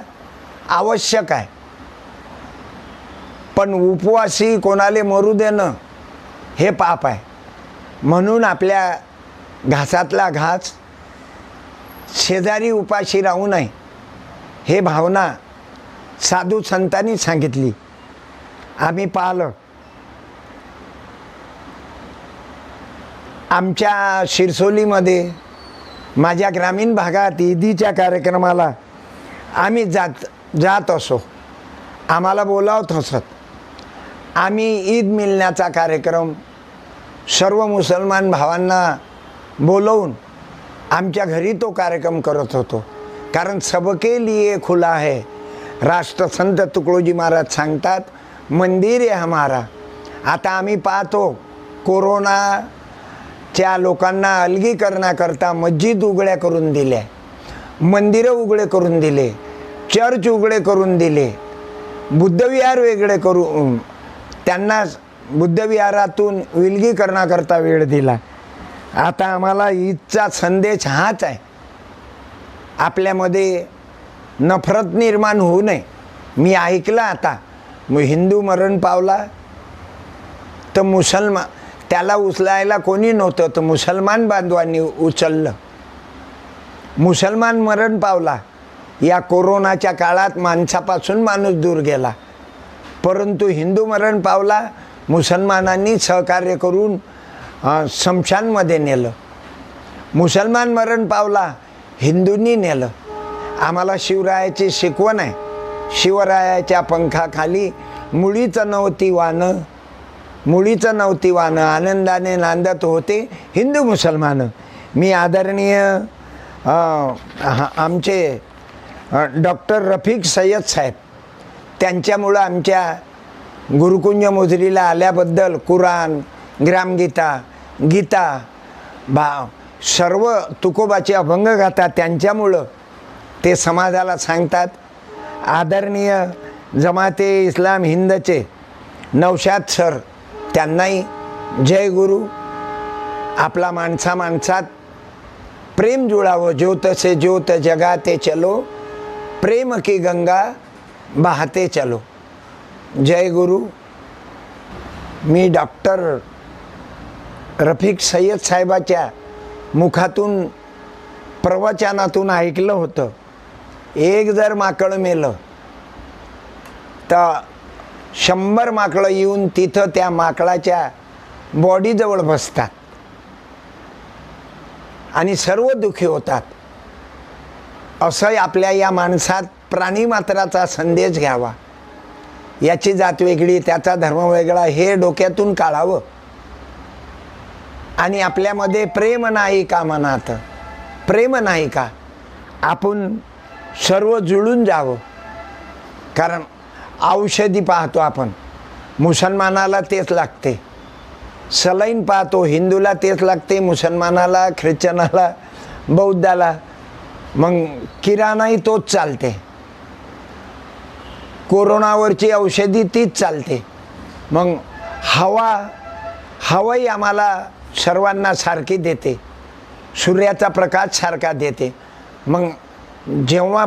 आवश्यक आहे, पण उपवासी कोणाले मरू देणं हे पाप आहे. म्हणून आपल्या घासातला घास शेजारी उपाशी राहू नये हे भावना साधू संतांनी सांगितली. आम्ही पाहिलं, आमच्या शिरसोलीमध्ये माझ्या ग्रामीण भागात ईदीच्या कार्यक्रमाला आम्ही जात असो, आम्हाला बोलावत असत. आम्ही ईद मिलनाचा कार्यक्रम सर्व मुसलमान भावांना बोलवून आमच्या घरी तो कार्यक्रम करत होतो. कारण सबके लिए खुला है. राष्ट्रसंत तुकडोजी महाराज सांगतात, मंदिर आहे हमारा. आता आम्ही पाहतो कोरोनाच्या लोकांना अलगीकरणाकरता मस्जिद उघड्या करून दिल्या, मंदिरं उघडे करून दिले, चर्च उघडे करून दिले, बुद्धविहार वेगळे करून त्यांना बुद्धविहारातून विलगीकरणाकरता वेळ दिला. आता आम्हाला ईदचा संदेश हाच आहे, आपल्यामध्ये नफरत निर्माण होऊ नये. मी ऐकलं आता हिंदू मरण पावला तर मुसलमान, त्याला उचलायला कोणी नव्हतं तर मुसलमान बांधवांनी उचललं. मुसलमान मरण पावला. या कोरोनाच्या काळात माणसापासून माणूस दूर गेला, परंतु हिंदू मरण पावला. मुसलमानांनी सहकार्य करून स्मशानमध्ये नेलं. मुसलमान मरण पावला, हिंदूंनी नेलं. आम्हाला शिवरायाची शिकवण आहे, शिवरायाच्या पंखाखाली मुळीचं नव्हती वानं, मुळीचं नव्हती वानं, आनंदाने नांदत होते हिंदू मुसलमान. मी आदरणीय आमचे डॉक्टर रफिक सय्यद साहेब, त्यांच्यामुळं आमच्या गुरुकुंज मोजरीला आल्याबद्दल कुराण, ग्रामगीता, गीता सर्व तुकोबाचे अभंग गातात, त्यांच्यामुळं ते समाजाला सांगतात. आदरणीय जमाते इस्लाम हिंदचे नौशाद सर, त्यांनाही जय गुरु. आपला माणसा माणसात प्रेम जुळावं. ज्योत से ज्योत जगाते चलो, प्रेम की गंगा बहाते चलो. जय गुरु. मी डॉक्टर रफिक सय्यद साहेबाच्या मुखातून प्रवचनातून ऐकलं होतं, एक जर माकड मेलं तर 100 माकडं येऊन तिथं त्या माकडाच्या बॉडीजवळ बसतात आणि सर्व दुःखी होतात. असं आपल्या या माणसात प्राणीमात्राचा संदेश घ्यावा. याची जात वेगळी, त्याचा धर्म वेगळा, हे डोक्यातून काढावं. आणि आपल्यामध्ये प्रेम नाही का मनात, प्रेम नाही का, आपण सर्व जुळून जावं. कारण औषधी पाहतो आपण, मुसलमानाला तेच लागते. सलाईन पाहतो, हिंदूला तेच लागते, मुसलमानाला, ख्रिश्चनाला, बौद्धाला. मग किराणाही तोच चालते. कोरोनावरची औषधी तीच चालते. मग हवाही आम्हाला सर्वांना सारखी देते, सूर्याचा प्रकाश सारखा देते. मग जेव्हा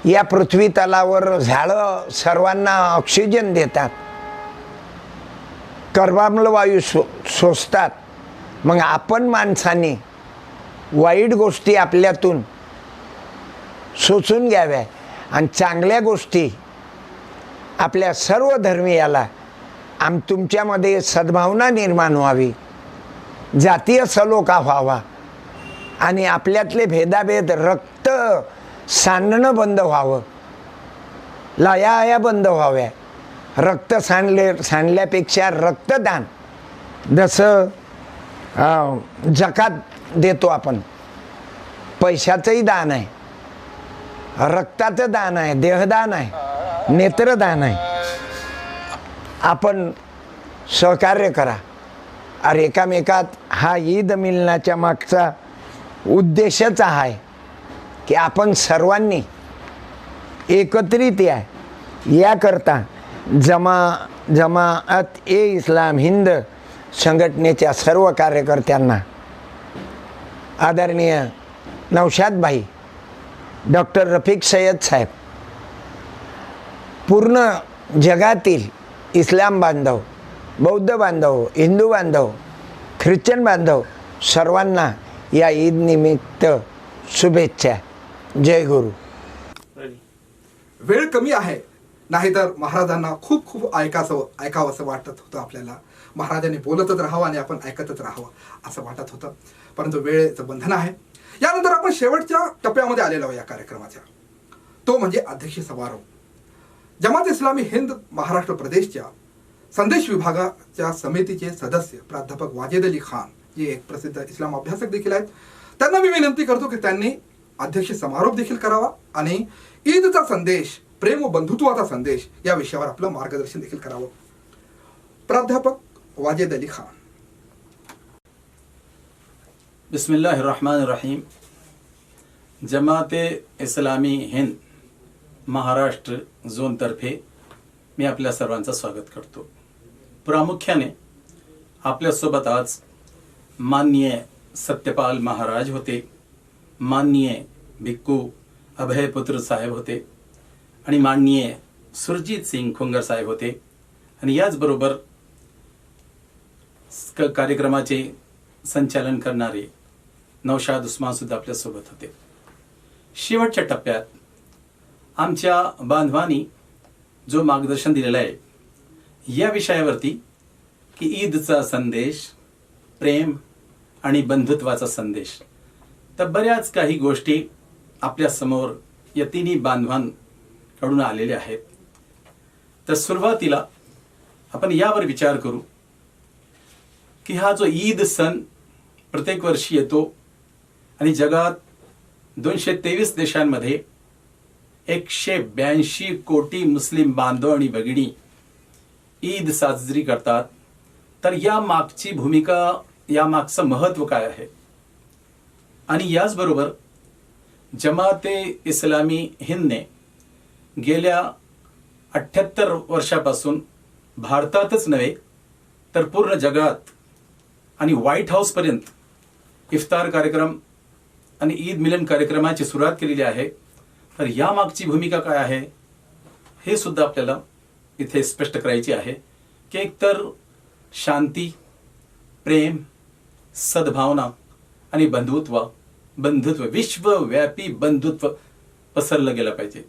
या पृथ्वी तलावर झाडं सर्वांना ऑक्सिजन देतात, कर्बाम्ल वायू शोषतात, मग आपण माणसाने वाईट गोष्टी आपल्यातून शोषून घ्याव्या आणि चांगल्या गोष्टी आपल्या सर्व धर्मीयाला तुमच्यामध्ये सद्भावना निर्माण व्हावी, जातीय सलोखा व्हावा आणि आपल्यातले भेदाभेद, रक्त सांडणं बंद व्हावं, लाया बंद व्हाव्या. रक्त सांडल्यापेक्षा रक्तदान, जसं जकात देतो आपण, पैशाचंही दान आहे, रक्ताचं दान आहे, देहदान आहे, नेत्रदान आहे. आपण सहकार्य करा. अरे एकामेकात हा ईद मिलनाच्या मागचा उद्देशच आहे की आपण सर्वांनी एकत्रित याकरता जमाअत ए इस्लाम हिंद संघटनेच्या सर्व कार्यकर्त्यांना, आदरणीय नौशाद भाई, डॉक्टर रफिक सय्यद साहेब, पूर्ण जगातील इस्लाम बांधव, बौद्ध बांधव, हिंदू बांधव, ख्रिश्चन बांधव सर्वांना या ईद निमित्त शुभेच्छा. जय गुरु. वेळ कमी आहे, नाहीतर महाराजांना खूप खूप ऐकावंसं वाटत होतं. आपल्याला महाराजांनी बोलतच राहावं आणि आपण ऐकतच राहावं असं वाटत होतं, परंतु वेळेचं बंधन आहे. यानंतर आपण शेवटच्या टप्प्यामध्ये आलेलो आहोत या कार्यक्रमाच्या, तो म्हणजे अध्यक्ष समारोह. जमात इस्लामी हिंद महाराष्ट्र प्रदेशच्या संदेश विभागाच्या समितीचे सदस्य प्राध्यापक वाजेद अली खान, जे एक प्रसिद्ध इस्लाम अभ्यासक देखील आहेत, त्यांना मी विनंती करतो की त्यांनी अध्यक्ष समारोप देखील करावा आणि ईदचा संदेश, प्रेम व बंधुत्वाचा संदेश या विषयावर आपलं मार्गदर्शन देखील करावं. प्राध्यापक वाजेद अली खान. बिस्मिल्लाहिर्रहमानिर्रहीम. जमाते इस्लामी हिंद महाराष्ट्र झोनतर्फे मी आपल्या सर्वांचं स्वागत करतो. प्रामुख्याने आपल्यासोबत आज माननीय सत्यपाल महाराज होते, माननीय भिक्खू अभयपुत्र साहेब होते आणि माननीय सुरजीत सिंग खुंगर साहेब होते आणि याचबरोबर कार्यक्रमाचे संचालन करणारे नौशाद उस्मान सुद्धा आपल्यासोबत होते. शेवटच्या टप्प्यात आमच्या बांधवांनी जो मार्गदर्शन दिलेलं आहे या विषयावरती की ईदचा संदेश, प्रेम आणि बंधुत्वाचा संदेश, तर बऱ्याच काही गोष्टी आपल्यासमोर या तिन्ही बांधवांकडून आलेल्या आहेत. तर सुरुवातीला आपण यावर विचार करू की हा जो ईद सण प्रत्येक वर्षी येतो आणि जगात 223 देशांमध्ये 182 कोटी मुस्लिम बांधव आणि भगिनी ईद साजरी करतात. तर या मागची भूमिका, या मागचं महत्त्व काय आहे? आणि याचबरोबर जमाते इस्लामी हिंदने गेल्या 78 वर्षापासून भारतातच नव्हे तर पूर्ण जगात आणि व्हाईट हाऊस पर्यंत इफ्तार कार्यक्रम आणि ईद मिलन कार्यक्रमाची सुरुवात केलेली आहे. तर या मागची भूमिका काय आहे हे सुद्धा आपल्याला इथे स्पष्ट करायची आहे की एकतर शांती, प्रेम, सद्भावना आणि बंधुत्व विश्वव्यापी बंधुत्व पसरलं गेलं पाहिजे.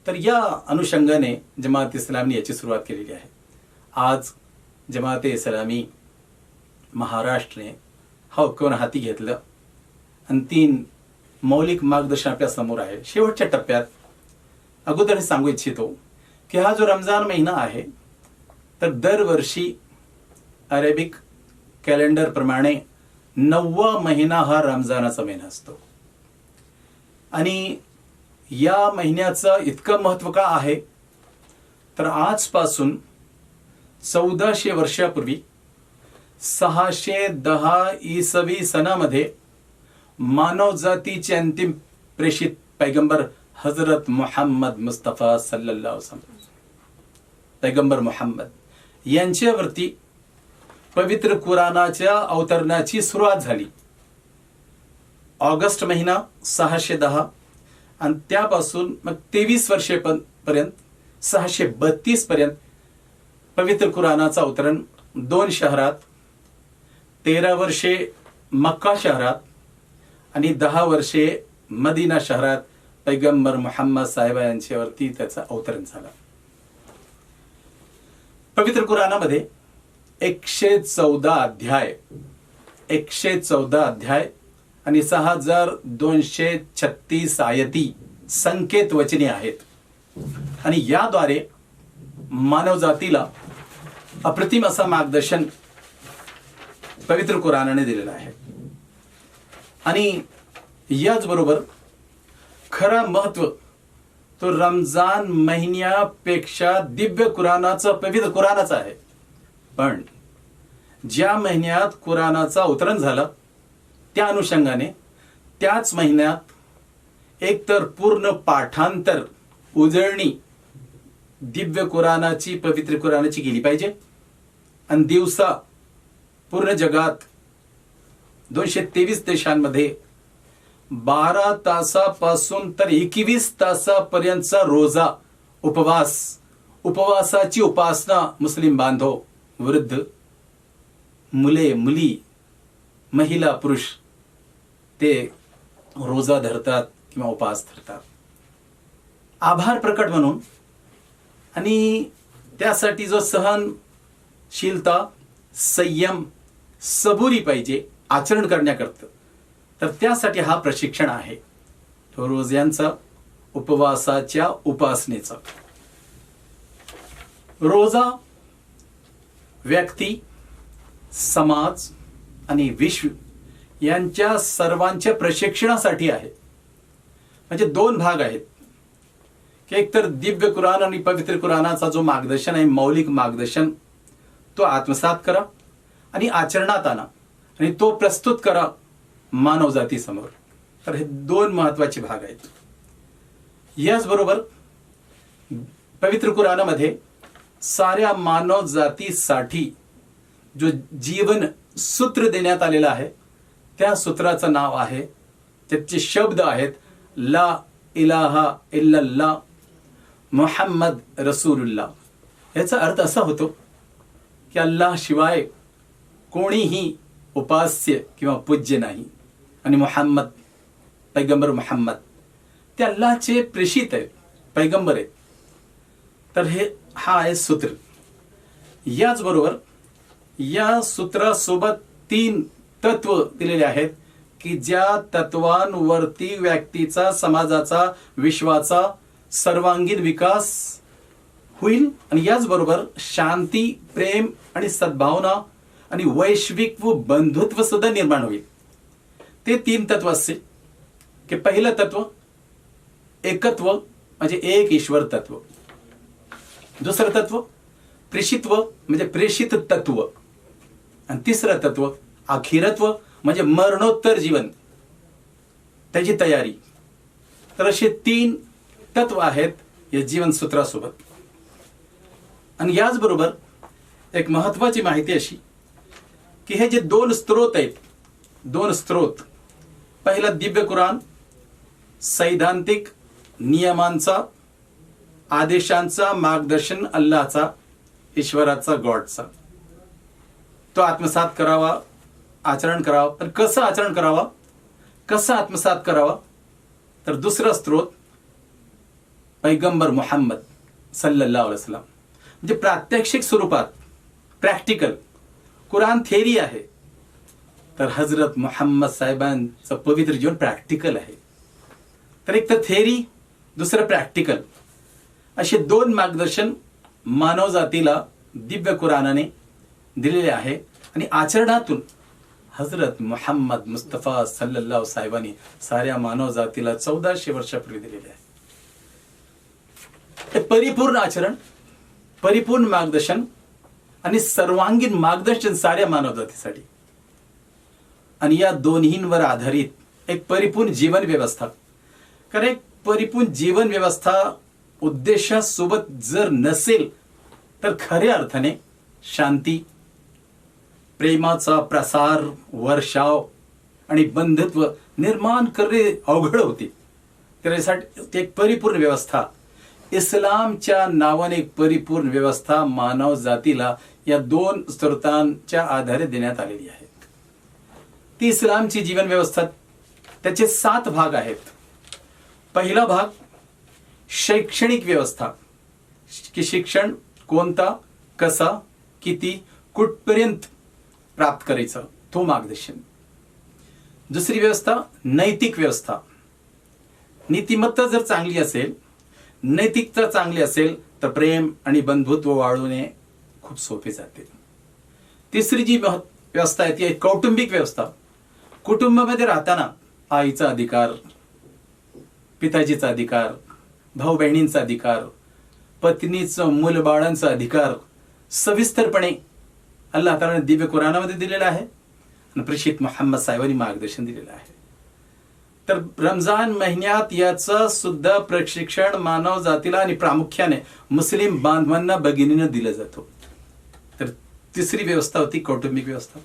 तर या अनुषंगाने जमात इस्लामी याची सुरुवात केलेली आहे. आज जमात इस्लामी महाराष्ट्रने हा उपक्रम हाती घेतलं आणि 3 मौलिक मार्गदर्शन आपल्या समोर आहे. शेवटच्या टप्प्यात अगोदर सांगू इच्छितो की हा जो रमजान महिना आहे तर दरवर्षी अरेबिक कॅलेंडर प्रमाणे 9वा महिना हा रमजानाचा महिना असतो. आणि या महिन्याचं इतकं महत्व का आहे तर आजपासून 1400 वर्षापूर्वी 610 इसवी सनामध्ये मानव जातीचे अंतिम प्रेषित पैगंबर हजरत मोहम्मद मुस्तफा सल्लल्लाहु अलैहि वसल्लम पैगंबर मोहम्मद यांच्यावरती पवित्र कुराणाच्या अवतरणाची सुरुवात झाली. ऑगस्ट महिना 610 आणि त्यापासून मग 23 वर्षेपर्यंत 632 पर्यंत पवित्र कुराणाचं अवतरण 2 शहरात, 13 वर्षे मक्का शहरात आणि 10 वर्षे मदिना शहरात पैगंबर मोहम्मद साहेब यांच्यावरती त्याचं अवतरण झालं. पवित्र कुराणामध्ये 114 अध्याय आणि 6236 आयती संकेत वचने आहेत. आणि याद्वारे मानव जातीला अप्रतिम असं मार्गदर्शन पवित्र कुराणाने दिलेलं आहे. आणि याचबरोबर खरा महत्व तो रमजान महिन्यापेक्षा दिव्य कुराणाचं पवित्र कुराणाचं आहे. पण ज्या महिन्यात कुराणाचं अवतरण झालं त्या अनुषंगाने त्याच महिन्यात एकतर पूर्ण पाठांतर उजळणी दिव्य कुराणाची पवित्र कुराणाची केली पाहिजे आणि दिवसा पूर्ण जगात 223 देशांमध्ये 12 तासापासून तर 21 तासापर्यंतचा रोजा उपवासाची उपासना मुस्लिम बांधव, वृद्ध, मुले, मुली, महिला, पुरुष ते रोजा धरतात किंवा उपवास धरतात. आभार प्रकट म्हणून आणि त्यासाठी जो सहनशीलता, संयम, सबुरी पाहिजे आचरण करण्याकरता, तर त्यासाठी हा प्रशिक्षण आहे तो रोज्यांचा, उपवासाच्या उपासनेचा. रोजा व्यक्ती, समाज आणि विश्व यांच्या सर्वांच्या प्रशिक्षणासाठी आहे. म्हणजे 2 भाग आहेत की एकतर दिव्य कुराण आणि पवित्र कुराणाचा जो मार्गदर्शन आहे, मौलिक मार्गदर्शन, तो आत्मसात करा आणि आचरणात आणा आणि तो प्रस्तुत करा मानव जातीसमोर. तर हे 2 महत्वाचे भाग आहेत. याचबरोबर पवित्र कुराणामध्ये साऱ्या मानव जातीसाठी जो जीवन सूत्र देण्यात आलेलं आहे त्या सूत्राचं नाव आहे, त्याचे शब्द आहेत ला इलाहा इल्लल्लाह मुहम्मद रसूलुल्लाह. याचा अर्थ असा होतो की अल्लाह शिवाय कोणीही उपास्य किंवा पूज्य नाही आणि मुहम्मद पैगंबर मुहम्मद ते अल्लाहचे प्रेषित आहेत, पैगंबर आहेत. तर हा आहे सूत्र. याचबरोबर या सूत्रासोबत 3 तत्व दिलेले आहेत की ज्या तत्वांवरती व्यक्तीचा, समाजाचा, विश्वाचा सर्वांगीण विकास होईल आणि याचबरोबर शांती, प्रेम आणि सद्भावना आणि वैश्विक व बंधुत्व सुद्धा निर्माण होईल. ते 3 तत्व असतील की पहिलं तत्व एकत्व म्हणजे एक ईश्वर तत्व, दुसरं तत्व प्रेषित्व म्हणजे प्रेषित तत्व आणि तिसरं तत्व अखिरत्व म्हणजे मरणोत्तर जीवन, त्याची तयारी. तर असे 3 तत्व आहेत या जीवन सूत्रासोबत. आणि याचबरोबर एक महत्वाची माहिती अशी की हे जे दोन स्त्रोत आहेत, दोन स्त्रोत, पहिला दिव्य कुराण, सैद्धांतिक नियमांचा, आदेशांचा, मार्गदर्शन अल्लाचा, ईश्वराचा, गॉडचा, तो आत्मसात करावा, आचरण करावा. पण कसं आचरण करावा, कसं आत्मसात करावा? तर दुसरा स्त्रोत पैगंबर मुहम्मद सल्लल्लाहु अलैहि वसल्लम, म्हणजे प्रात्यक्षिक स्वरूपात, प्रॅक्टिकल. कुराण थेरी आहे, तर हजरत मुहम्मद साहेबांचं पवित्र जीवन प्रॅक्टिकल आहे. तर एक तर थेरी, दुसरं प्रॅक्टिकल, असे दोन मार्गदर्शन मानवजातीला दिव्य कुराणाने दिलेले आहे. आणि आचरणातून हजरत मुहम्मद मुस्तफा सल्लल्लाहु साहेबांनी साऱ्या मानवजातीला 1400 वर्षापूर्वी दिलेले आहे. हे परिपूर्ण आचरण, परिपूर्ण मार्गदर्शन आणि सर्वांगीण मार्गदर्शन साऱ्या मानवजातीसाठी. आणि या दोन्हींवर आधारित एक परिपूर्ण जीवन व्यवस्था. कारण एक परिपूर्ण जीवन व्यवस्था उद्देशासोबत जर नसेल तर खऱ्या अर्थाने शांती, प्रेमाचा प्रसार, वर्षाव आणि बंधुत्व निर्माण करणे अवघड होते. त्यासाठी एक परिपूर्ण व्यवस्था, इस्लामच्या नावाने एक परिपूर्ण व्यवस्था मानव जातीला या दोन स्त्रोतांच्या आधारे देण्यात आलेली आहे. ती इस्लामची जीवन व्यवस्था, त्याचे 7 भाग आहेत. पहिला भाग शैक्षणिक व्यवस्था, की शिक्षण कोणता, कसा, किती, कुठपर्यंत प्राप्त करायचं, तो मार्गदर्शन. दुसरी व्यवस्था नैतिक व्यवस्था. नीतिमत्ता जर चांगली असेल, नैतिकता चांगली असेल तर प्रेम आणि बंधुत्व वाढवणे खूप सोपे जाते. तिसरी जी व्यवस्था आहे ती आहे कौटुंबिक व्यवस्था. कुटुंबामध्ये राहताना आईचा अधिकार, पिताजीचा अधिकार, भाऊ बहिणींचा अधिकार, पत्नीचं, मुलबाळांचा अधिकार सविस्तरपणे अल्लाह तालाने दिव्य कुराणामध्ये दिलेला आहे आणि प्रेषित मुहम्मद साहेबांनी मार्गदर्शन दिलेलं आहे. तर रमजान महिन्यात याचं सुद्धा प्रशिक्षण मानव जातीला आणि प्रामुख्याने मुस्लिम बांधवांना, भगिनींना दिलं जातं. तर तिसरी व्यवस्था होती कौटुंबिक व्यवस्था.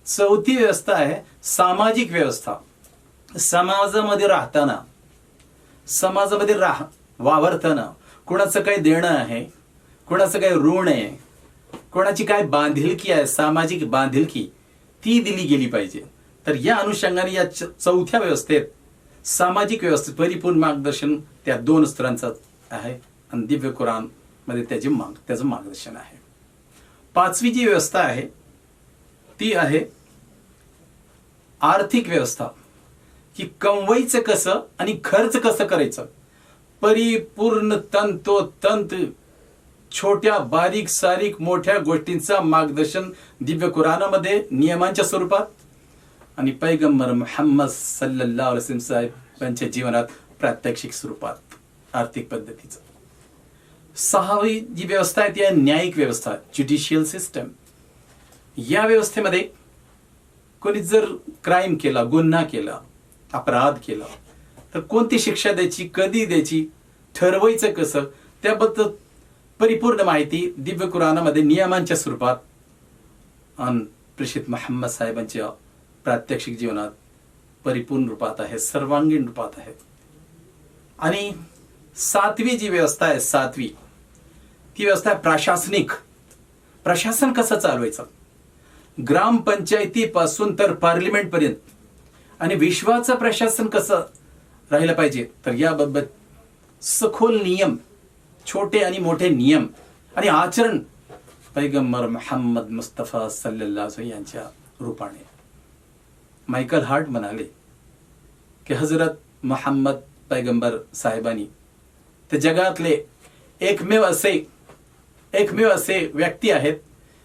चौथी व्यवस्था आहे सामाजिक व्यवस्था. समाजामध्ये राहताना, समाजामध्ये वावरताना कोणाचं काही देणं आहे, कोणाचं काही ऋण आहे, कोणाची काय बांधिलकी आहे, सामाजिक बांधिलकी, ती दिली गेली पाहिजे. तर या अनुषंगाने या चौथ्या व्यवस्थेत, सामाजिक व्यवस्थेत परिपूर्ण मार्गदर्शन त्या 2 स्तरांचं आहे आणि दिव्य कुराण मध्ये त्याचं मार्गदर्शन आहे. 5वी जी व्यवस्था आहे ती आहे आर्थिक व्यवस्था, की कमवायचं कसं आणि खर्च कसं करायचं. परिपूर्ण तंतोतंत छोट्या बारीक सारीक मोठ्या गोष्टींचा मार्गदर्शन दिव्य कुराणामध्ये नियमांच्या स्वरूपात आणि पैगंबर मुहम्मद सल्लल्लाहु अलैहि वसल्लम साहेबांच्या जीवनात प्रात्यक्षिक स्वरूपात आर्थिक पद्धतीचं. 6वी जी व्यवस्था आहे ती आहे न्यायिक व्यवस्था, ज्युडिशियल सिस्टम. या व्यवस्थेमध्ये कोणी जर क्राईम केला, गुन्हा केला, अपराध केला तर कोणती शिक्षा द्यायची, कधी द्यायची, ठरवायचं कसं, त्याबद्दल परिपूर्ण माहिती दिव्य कुराणामध्ये नियमांच्या स्वरूपात आणि प्रेषित मुहम्मद साहेबांच्या प्रात्यक्षिक जीवनात परिपूर्ण रूपात आहे, सर्वांगीण रूपात आहे. आणि 7वी जी व्यवस्था आहे, 7वी ती व्यवस्था आहे प्रशासनिक. प्रशासन कसं चालवायचं, ग्रामपंचायतीपासून तर पार्लिमेंट पर्यंत, आणि विश्वाचं प्रशासन कसं राहिलं पाहिजे. तर याबाबत सखोल नियम, छोटे आणि मोठे नियम आणि आचरण पैगंबर मुहम्मद मुस्तफा सल्लल्लाहु अलैहि यांच्या रूपाने. मायकल हार्ट म्हणाले की हजरत मुहम्मद पैगंबर साहेबांनी ते जगातले एकमेव असे व्यक्ती आहेत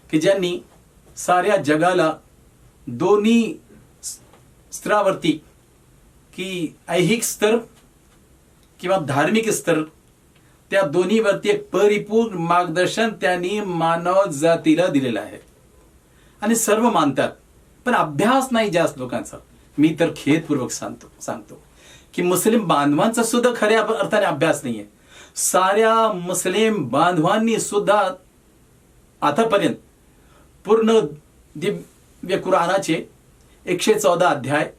की ज्यांनी साऱ्या जगाला दोन्ही स्तरावरती, की ऐहिक स्तर किंवा धार्मिक स्तर, त्या दोन्हीवरती एक परिपूर्ण मार्गदर्शन त्यांनी मानव जातीला दिलेलं आहे. आणि सर्व मानतात, पण अभ्यास नाही जास्त लोकांचा. मी तर खेदपूर्वक सांगतो की मुस्लिम बांधवांचा सुद्धा खऱ्या अर्थाने अभ्यास नाहीये. साऱ्या मुस्लिम बांधवांनी सुद्धा आतापर्यंत पूर्ण दिव्य कुराणाचे 114 अध्याय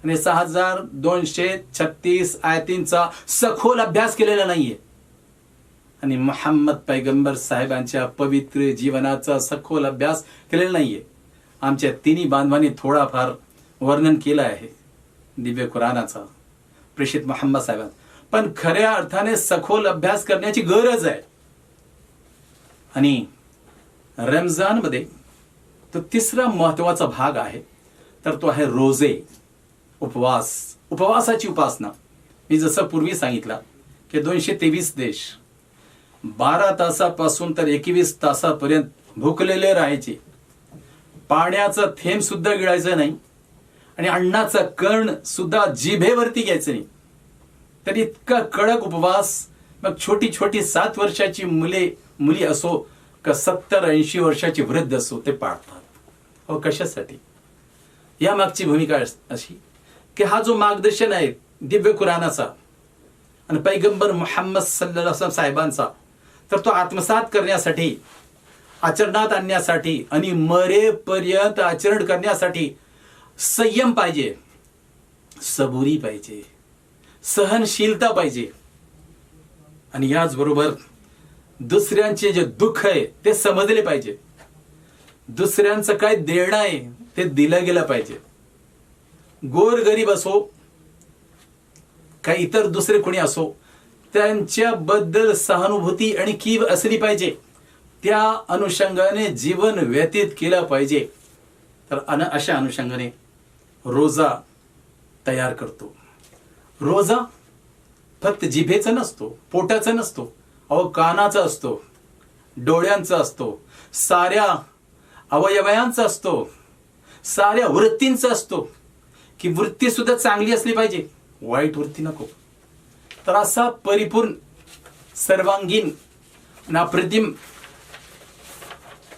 आणि 6236 आयतींचा सखोल अभ्यास केलेला नाहीये, आणि मोहम्मद पैगंबर साहेबांच्या पवित्र जीवनाचा सखोल अभ्यास केलेला नाहीये. आमच्या तिन्ही बांधवांनी थोडाफार वर्णन केलं आहे दिव्य कुराणाचा, प्रेषित मोहम्मद साहेबांचा, पण खऱ्या अर्थाने सखोल अभ्यास करण्याची गरज आहे. आणि रमजानमध्ये तो तिसरा महत्वाचा भाग आहे, तर तो आहे रोजे, उपवास, उपवासाची उपासना. मी जसं पूर्वी सांगितलं की 223 देश 12 तासापासून तर 21 तासापर्यंत भुकलेले राहायचे, पाण्याचा थेंब सुद्धा गिळायचं नाही आणि अन्नाचा कण सुद्धा जिभेवरती घ्यायचं नाही. तर इतका कडक उपवास. मग छोटी छोटी 7 वर्षाची मुली असो का 70-80 वर्षाची वृद्ध असो, ते पाळतात. अहो कशासाठी? या मागची भूमिका अशी की हा जो मार्गदर्शन आहे दिव्य कुराणाचा आणि पैगंबर मुहम्मद सल्लल्लाहु अलैहि वसल्लम साहेबांचा, तर तो आत्मसात करण्यासाठी, आचरणात आणण्यासाठी आणि मरेपर्यंत आचरण करण्यासाठी संयम पाहिजे, सबुरी पाहिजे, सहनशीलता पाहिजे, आणि याचबरोबर दुसऱ्यांचे जे दुःख आहे ते समजले पाहिजे, दुसऱ्यांचं काय देणं आहे ते दिलं गेलं पाहिजे. गोरगरीब असो का इतर दुसरे कोणी असो, त्यांच्याबद्दल सहानुभूती आणि कीव असली पाहिजे. त्या अनुषंगाने जीवन व्यतीत केलं पाहिजे. तर अशा अनुषंगाने रोजा तयार करतो. रोजा फक्त जिभेचा नसतो, पोटाचा नसतो, अहो कानाचा असतो, डोळ्यांचा असतो, साऱ्या अवयवयांचा असतो, साऱ्या वृत्तींचा असतो. की वृत्ती सुद्धा चांगली असली पाहिजे, वाईट वृत्ती नको. तर असा परिपूर्ण, सर्वांगीण, अप्रतिम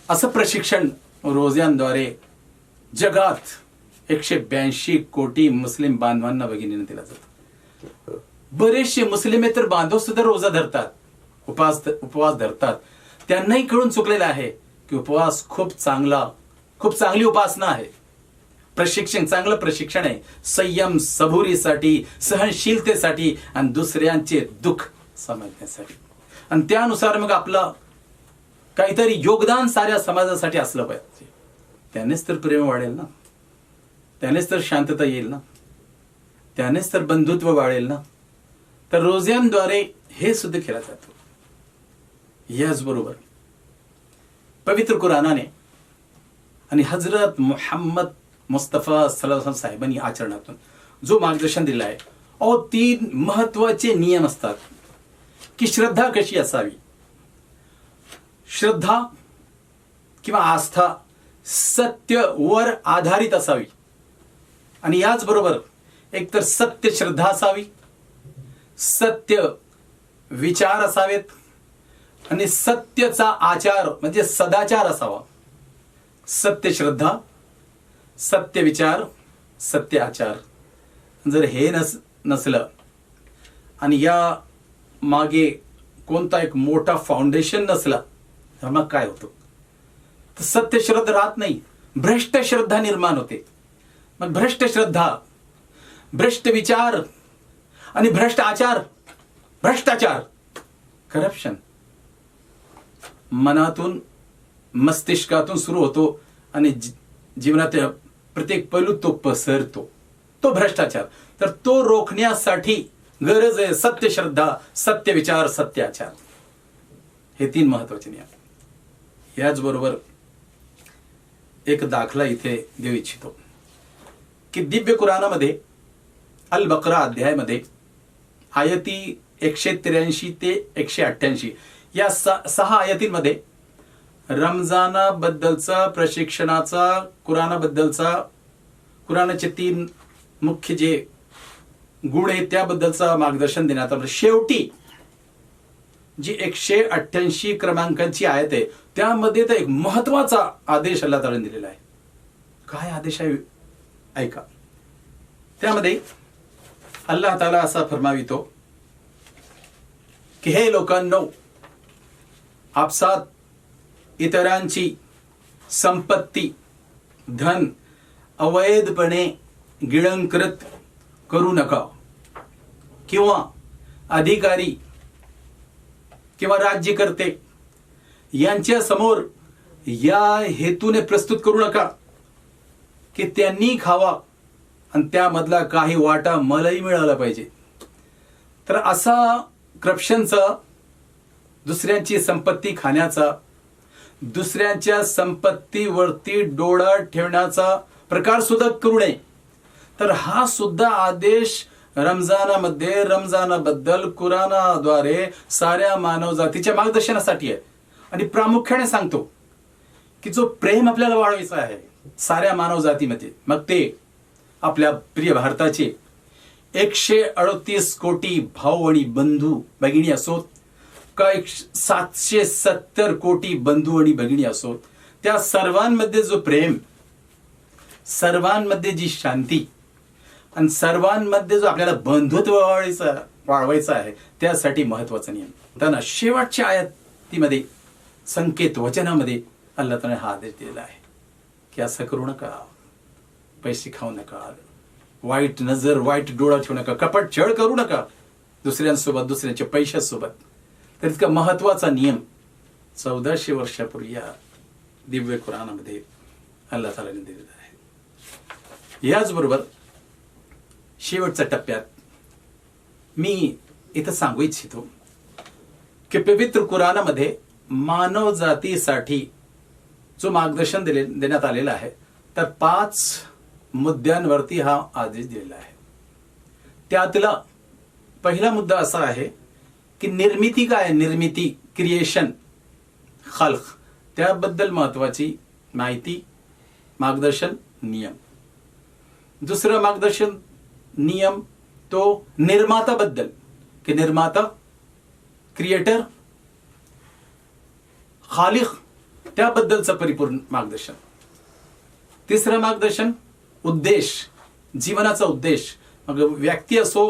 असं प्रशिक्षण रोज्यांद्वारे जगात 182 कोटी मुस्लिम बांधवांना भगिनींना दिला जातो. बरेचसे मुस्लिमेतर बांधव सुद्धा रोजा धरतात, उपवास धरतात. त्यांनाही कळून चुकलेलं आहे की उपवास खूप चांगली उपासना आहे, प्रशिक्षण, चांगलं प्रशिक्षण आहे संयम, सबुरीसाठी, सहनशीलतेसाठी आणि दुसऱ्यांचे दुःख समजण्यासाठी. आणि त्यानुसार मग आपलं काहीतरी योगदान साऱ्या समाजासाठी असलं पाहिजे. त्यानेच तर प्रेम वाढेल ना, त्यानेच तर शांतता येईल ना, त्यानेच तर बंधुत्व वाढेल ना. तर रोज्यांद्वारे हे सुद्धा केलं जातं. याचबरोबर पवित्र कुराणाने आणि हजरत मुहम्मद मुस्तफा सल्लल्लाहु अलैहि वसल्लम साहेबांनी आचरणातून जो मार्गदर्शन दिलं आहे, 3 महत्वाचे नियम असतात की श्रद्धा कशी असावी. श्रद्धा किंवा आस्था सत्यवर आधारित असावी, आणि याचबरोबर एकतर सत्य श्रद्धा असावी, सत्य विचार असावेत, आणि सत्यचा आचार म्हणजे सदाचार असावा. सत्य श्रद्धा, सत्य विचार, सत्य आचार. जर हे नसलं आणि या मागे कोणता एक मोठा फाउंडेशन नसला तर मग काय होतं? तर सत्य श्रद्धा राहत नाही, भ्रष्ट श्रद्धा निर्माण होते. मग भ्रष्ट श्रद्धा, भ्रष्ट विचार आणि भ्रष्ट आचार, भ्रष्टाचार, करप्शन मनातून, मस्तिष्कातून सुरू होतो आणि जीवनात प्रत्येक पैलू तो पसरतो, तो भ्रष्टाचार. तर तो रोखण्यासाठी गरज आहे सत्य श्रद्धा, सत्य विचार, सत्य आचार. हे 3 महत्वाचे नियम. याचबरोबर एक दाखला इथे देऊ इच्छितो की दिव्य कुराणामध्ये अल बकरा अध्यायामध्ये आयती 183 ते 188 या 6 आयतींमध्ये रमजानाबद्दलचा, प्रशिक्षणाचा, कुराणाबद्दलचा, कुराणाचे 3 मुख्य जे गुण आहेत त्याबद्दलचा मार्गदर्शन देण्यात आलं. शेवटी जी 188 क्रमांकांची आयत आहे त्यामध्ये तर एक महत्वाचा आदेश अल्लाह ताआलाने दिलेला आहे. काय आदेश आहे ऐका. त्यामध्ये अल्लाह ताआला असा फरमावितो की हे लोकांनो, आपसात इतरांची संपत्ती धन अवैधपणे गिळंकृत करू नका, किंवा अधिकारी किंवा राज्यकर्ते यांच्या समोर या हेतूने प्रस्तुत करू नका की त्यांनी खावा आणि त्यामधला काही वाटा मलाही मिळाला पाहिजे. तर असा करप्शनचा, दुसऱ्यांची संपत्ती खाण्याचा, दुसऱ्यांच्या संपत्तीवरती डोळा ठेवण्याचा प्रकार सुद्धा करू नये. तर हा सुद्धा आदेश रमजानामध्ये रमजानाबद्दल कुराणाद्वारे साऱ्या मानव जातीच्या मार्गदर्शनासाठी आहे. आणि प्रामुख्याने सांगतो की जो प्रेम आपल्याला वाढवायचा आहे साऱ्या मानव जातीमध्ये, मग ते आपल्या प्रिय भारताचे 138 कोटी भाऊ आणि बंधू भगिनी असोत, का 770 कोटी बंधू आणि भगिनी असोत, त्या सर्वांमध्ये जो प्रेम, सर्वांमध्ये जी शांती आणि सर्वांमध्ये जो आपल्याला बंधुत्व वाढवायचा आहे, त्यासाठी महत्वाचा नियम. त्यांना शेवटच्या आयतीमध्ये संकेत वचनामध्ये अल्लाह ताला हा आदेश दिलेला आहे की असं करू नका, पैसे खाऊ नका, वाईट नजर, वाईट डोळा ठेवू नका, कपट छळ करू नका दुसऱ्यांसोबत, दुसऱ्यांच्या पैशासोबत. तर इतका महत्वाचा नियम 1400 वर्षापूर्वी या दिव्य कुराणामध्ये अल्लाह तालाने दिलेला आहे. याचबरोबर शेवटच्या टप्प्यात मी इथं सांगू इच्छितो की पवित्र कुराणामध्ये मानव जातीसाठी जो मार्गदर्शन देण्यात आलेलं आहे, तर 5 मुद्द्यांवरती हा आदेश दिलेला आहे. त्यातला पहिला मुद्दा असा आहे की निर्मिती काय आहे, निर्मिती, क्रिएशन, खल्क, त्याबद्दल महत्वाची माहिती, मार्गदर्शन, नियम. दुसरं मार्गदर्शन नियम तो निर्माता बद्दल, की निर्माता, क्रिएटर, खालिक, त्याबद्दलचं परिपूर्ण मार्गदर्शन. तिसरं मार्गदर्शन उद्देश, जीवनाचा उद्देश, मग व्यक्ती असो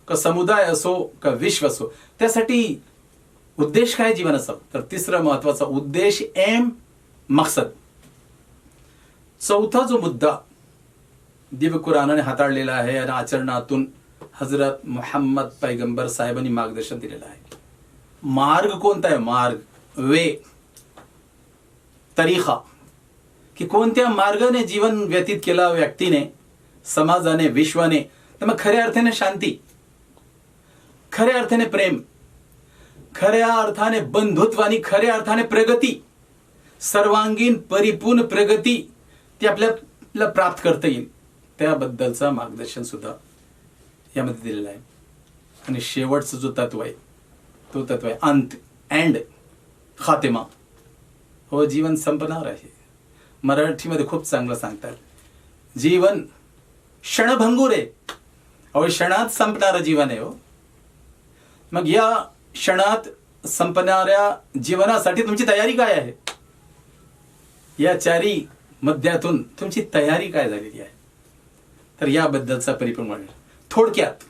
का समुदाय असो का विश्व असो, त्यासाठी उद्देश काय जीवनाचा. तर तिसरा महत्वाचा उद्देश, एम, मकसद. चौथा जो मुद्दा दिव्य कुराणाने हाताळलेला आहे आणि आचरणातून हजरत मुहम्मद पैगंबर साहेबांनी मार्गदर्शन दिलेलं आहे. मार्ग कोणता आहे, मार्ग, वे, तरीका, की कोणत्या मार्गाने जीवन व्यतीत केला व्यक्तीने, समाजाने, विश्वाने, तर मग खऱ्या अर्थाने शांती, खऱ्या अर्थाने प्रेम, खऱ्या अर्थाने बंधुत्व आणि खऱ्या अर्थाने प्रगती, सर्वांगीण परिपूर्ण प्रगती ती आपल्याला प्राप्त करता येईल, त्याबद्दलचा मार्गदर्शन सुद्धा यामध्ये दिलेला आहे. आणि शेवटचं जो तत्व आहे तो तत्व आहे अंत, एंड, खातेमा. हो, जीवन संपणार आहे. मराठीमध्ये खूप चांगलं सांगतात, जीवन क्षणभंगूर आहे. अहो, क्षणात संपणारं जीवन आहे. हो, मग या क्षणात संपणाऱ्या जीवनासाठी तुमची तयारी काय आहे? या 4 मुद्द्यातून तुमची तयारी काय झालेली आहे? तर याबद्दलचा परिपूर्ण वर्णन थोडक्यात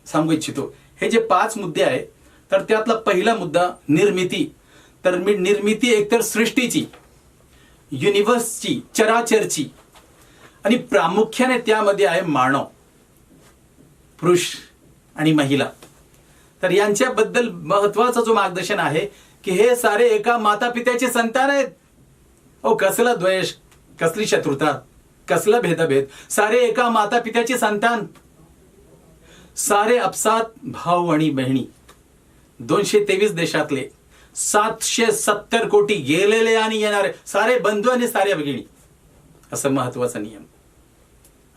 सांगू इच्छितो. हे जे 5 मुद्दे आहेत, तर त्यातला पहिला मुद्दा निर्मिती. तर निर्मिती एकतर सृष्टीची, युनिव्हर्सची, चराचरची, आणि प्रामुख्याने त्यामध्ये आहे मानव, पुरुष आणि महिला. तर यांच्याबद्दल महत्वाचा जो मार्गदर्शन आहे की हे सारे एका माता पित्याचे संतान आहेत. ओ, कसला द्वेष, कसली शत्रुता, कसला भेदभेद, सारे एका माता पित्याचे संतान, सारे आपसात भाऊ आणि बहिणी, 223 देशातले 770 कोटी गेलेले आणि येणारे सारे बंधू आणि साऱ्या भगिनी, असं महत्वाचा नियम.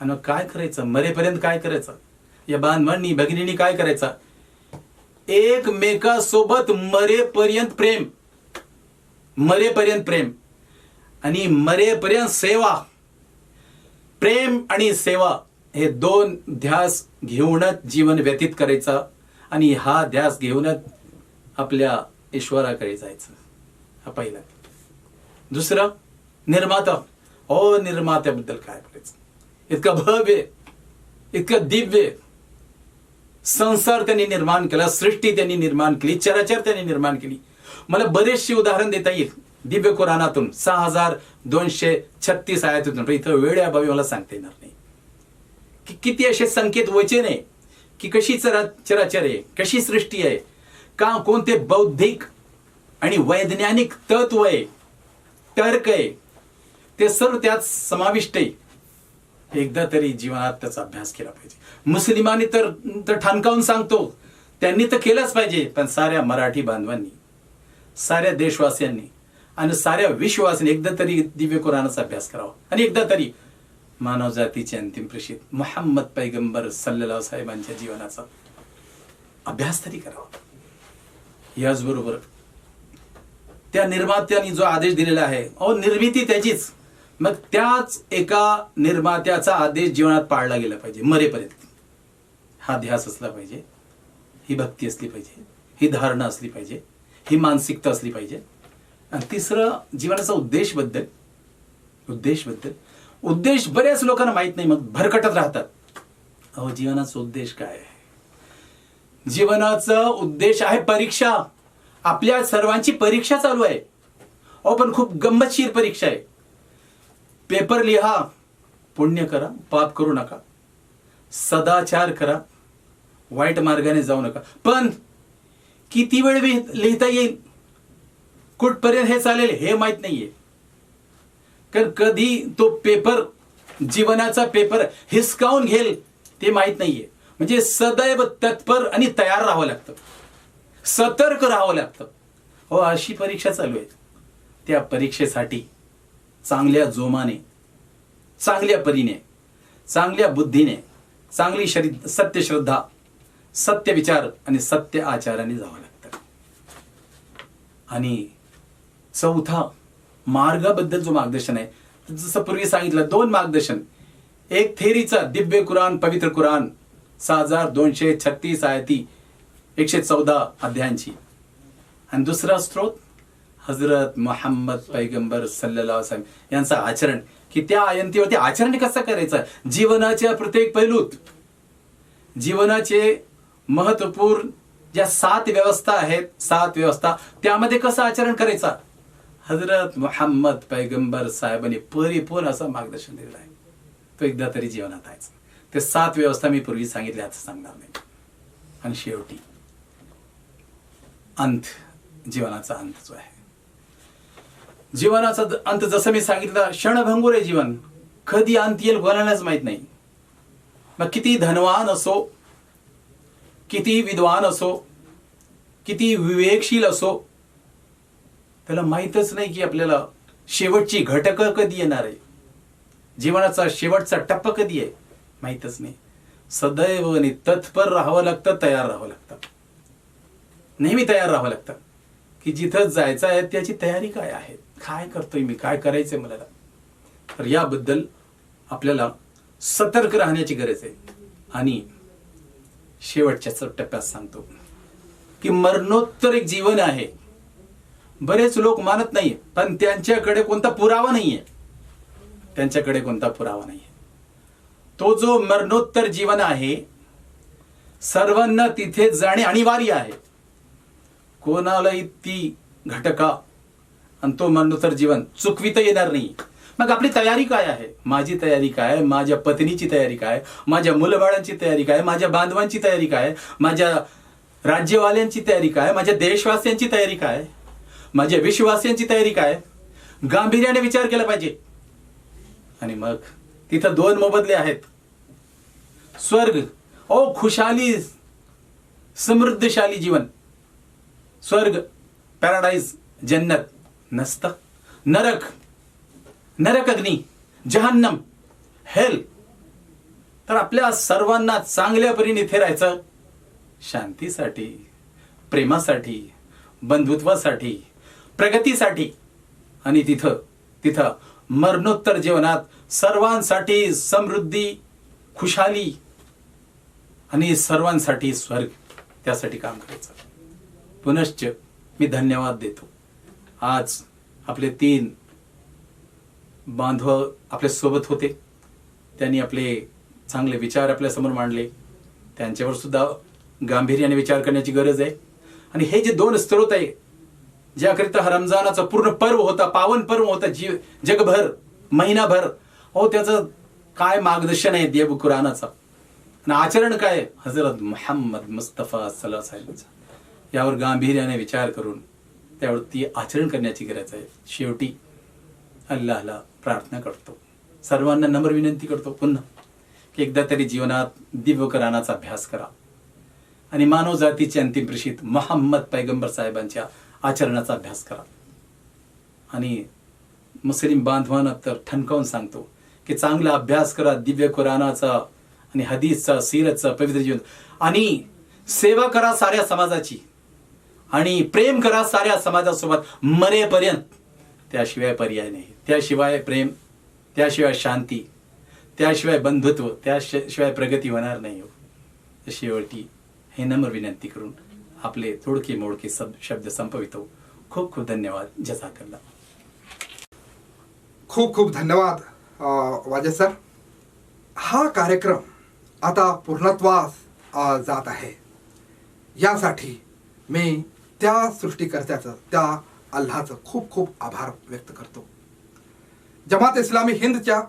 आणि मग काय करायचं, मरेपर्यंत काय करायचं, या बांधवांनी भगिनींनी काय करायचं, एकमेकासोबत मरेपर्यंत प्रेम, मरेपर्यंत प्रेम आणि मरेपर्यंत सेवा. प्रेम आणि सेवा हे 2 ध्यास घेऊनच जीवन व्यतीत करायचा आणि हा ध्यास घेऊनच आपल्या ईश्वराकडे जायचं. हा पहिला. दुसरं, निर्माता. ओ, निर्मात्याबद्दल काय करायचं, इतका भव्य, इतका दिव्य संसार त्यांनी निर्माण केला, सृष्टी त्यांनी निर्माण केली, चराचर त्यांनी निर्माण केली. मला बरेचशी उदाहरण देता येईल दिव्य कुराणातून 6236 आयातून, पण इथं वेळेअभावी मला सांगता येणार नाही की किती असे संकेत वचन आहे, की कशी चराचर आहे, कशी सृष्टी आहे, का कोणते बौद्धिक आणि वैज्ञानिक तत्व आहे, तर्क आहे, ते सर्व त्यात समाविष्ट आहे. एकदा तरी जीवनात त्याचा अभ्यास केला पाहिजे. मुस्लिमांनी तर ठणकावून सांगतो, त्यांनी तर केलंच पाहिजे, पण साऱ्या मराठी बांधवांनी, साऱ्या देशवासियांनी आणि साऱ्या विश्ववासियांनी एकदा तरी दिव्य कुराणाचा अभ्यास करावा आणि एकदा तरी मानव जातीचे अंतिम प्रेषित मोहम्मद पैगंबर सल्लल्लाहु साहेबांच्या जीवनाचा अभ्यास तरी करावा. याचबरोबर त्या निर्मात्याने जो आदेश दिलेला आहे, निर्मिती त्याचीच, मग त्याच एका निर्मात्याचा आदेश जीवनात पाळला गेला पाहिजे मरेपर्यंत. हा ध्यास असला पाहिजे, ही भक्ती असली पाहिजे, ही धारणा असली पाहिजे, ही मानसिकता असली पाहिजे. आणि तिसरं, जीवनाचा उद्देश बऱ्याच लोकांना माहित नाही, मग भरकटत राहतात. जीवनाचा उद्देश काय आहे? जीवनाचा उद्देश आहे परीक्षा. आपल्या सर्वांची परीक्षा चालू आहे, पण खूप गंमतशीर परीक्षा आहे. पेपर लिहा, पुण्य करा, पाप करू नका, सदाचार करा, वाईट मार्गाने जाऊ नका. पण किती वेळ लिहिता येईल, कुठपर्यंत हे चालेल हे माहित नाहीये. कारण कधी तो पेपर, जीवनाचा पेपर हिसकावून घेईल ते माहित नाहीये. म्हणजे सदैव तत्पर आणि तयार राहावं लागतं, सतर्क राहावं लागतं. अशी परीक्षा चालू आहे. त्या परीक्षेसाठी चांगल्या जोमाने, चांगल्या परीने, चांगल्या बुद्धीने, चांगली सत्य श्रद्धा, सत्य विचार आणि सत्य आचाराने जावं लागतं. आणि चौथा, मार्गाबद्दल जो मार्गदर्शन आहे, जसं पूर्वी सांगितलं, 2 मार्गदर्शन. एक थेरीचा दिव्य कुराण, पवित्र कुराण 6236 आयती, 114 अध्यायांची, आणि दुसरा स्त्रोत हजरत मोहम्मद पैगंबर सल्लल्लाहु अलैहि वसल्लम यांचं आचरण, की त्या आयंतीवरती आचरण कसं करायचं. जीवनाच्या प्रत्येक पैलूत, जीवनाचे महत्वपूर्ण ज्या 7 व्यवस्था आहेत, 7 व्यवस्था, त्यामध्ये कसं आचरण करायचं, हजरत मोहम्मद पैगंबर साहेबांनी परिपूर्ण असं मार्गदर्शन दिलेलं आहे. तो एकदा तरी जीवनात आहे. ते 7 व्यवस्था मी पूर्वी सांगितल्या, आता सांगणार नाही. आणि शेवटी अंत, जीवनाचा अंत जो आहे, जीवनाचा अंत जसं मी सांगितलं, क्षणभंगूर आहे जीवन. कधी अंत येईल कोणालाच माहित नाही. मग किती धनवान असो, किती विद्वान असो, किती विवेकशील असो, त्याला माहीतच नाही की आपल्याला शेवटची घटकं कधी येणार आहे, जीवनाचा शेवटचा टप्पा कधी आहे, माहीतच नाही. सदैव आणि तत्पर राहावं लागतं, तयार राहावं लागतं, नेहमी तयार राहावं लागतं, की जिथं जायचं आहे त्याची तयारी काय आहे, काय करतोय मी, काय करायचंय मला. तर याबद्दल आपल्याला सतर्क राहण्याची गरज आहे. आणि शेवटच्या टप्प्यात सांगतो की मरणोत्तर एक जीवन आहे. बरेच लोक मानत नाही, पण त्यांच्याकडे कोणता पुरावा नाहीये, त्यांच्याकडे कोणता पुरावा नाहीये. तो जो मरणोत्तर जीवन आहे, सर्वांना तिथे जाणे अनिवार्य आहे. कोणालाही ती घटका आणि तो मरणोत्तर जीवन चुकविता येणार नाही. मग आपली तयारी काय आहे, माझी तयारी काय, माझ्या पत्नीची तयारी काय, माझ्या मुलबाळांची तयारी काय, माझ्या बांधवांची तयारी काय, माझ्या राज्यवाल्यांची तयारी काय, माझ्या देशवासियांची तयारी काय, माझ्या विश्वासियांची तयारी काय, गांभीर्याने विचार केला पाहिजे. आणि मग तिथं 2 मोबदले आहेत. स्वर्ग, खुशाली समृद्धशाली जीवन, स्वर्ग, पॅराडाईज, जन्नत नसतं. नरक अग्नी, जहन्नम, हेल. तर आपल्या सर्वांना चांगल्या परीने इथे राहायचं, शांतीसाठी, प्रेमासाठी, बंधुत्वासाठी, प्रगतीसाठी. आणि तिथं मरणोत्तर जीवनात सर्वांसाठी समृद्धी, खुशाली आणि सर्वांसाठी स्वर्ग, त्यासाठी काम करायचं. पुनश्च मी धन्यवाद देतो. आज आपले 3 बांधव आपल्या सोबत होते, त्यांनी आपले चांगले विचार आपल्या समोर मांडले. त्यांच्यावर सुद्धा गांभीर्याने विचार करण्याची गरज आहे. आणि हे जे 2 स्त्रोत आहे, ज्याकरिता हा रमजानाचा पूर्ण पर्व होता, पावन पर्व होता, जगभर महिनाभर. हो, त्याचं काय मार्गदर्शन आहे देव कुराणाचा आणि आचरण काय हजरत मुहम्मद मुस्तफा सल्लल्लाहु अलैहि वसल्लम, यावर गांभीर्याने विचार करून त्यावरती आचरण करण्याची गरज आहे. शेवटी अल्लाहला प्रार्थना करतो, सर्वांना नम्र विनंती करतो पुन्हा की एकदा तरी जीवनात दिव्य कुराणाचा अभ्यास करा आणि मानव जातीचे अंतिम प्रेषित मुहम्मद पैगंबर साहेबांच्या आचरणाचा अभ्यास करा. आणि मुस्लिम बांधवांना तर ठणकावून सांगतो की चांगला अभ्यास करा दिव्य कुराणाचा आणि हदीसचा, सीरतचा, पवित्र जीवन, आणि सेवा करा साऱ्या समाजाची आणि प्रेम करा साऱ्या समाजासोबत मरेपर्यंत. त्याशिवाय पर्याय नाही, त्याशिवाय प्रेम, त्याशिवाय शांती, त्याशिवाय बंधुत्व, त्याशिवाय प्रगती होणार नाही. हो, शेवटी हे नम्र विनंती करून आपले थोडके मोडके शब्द संपवितो. खूप खूप धन्यवाद. जझाकल्ला. खूप खूप धन्यवाद वाजे सर. हा कार्यक्रम आता पूर्णत्वास जात आहे, यासाठी मी त्या सृष्टीकर्त्याचं, त्या अल्लाचं खूप खूप आभार व्यक्त करतो. जमात इस्लामी हिंदच्या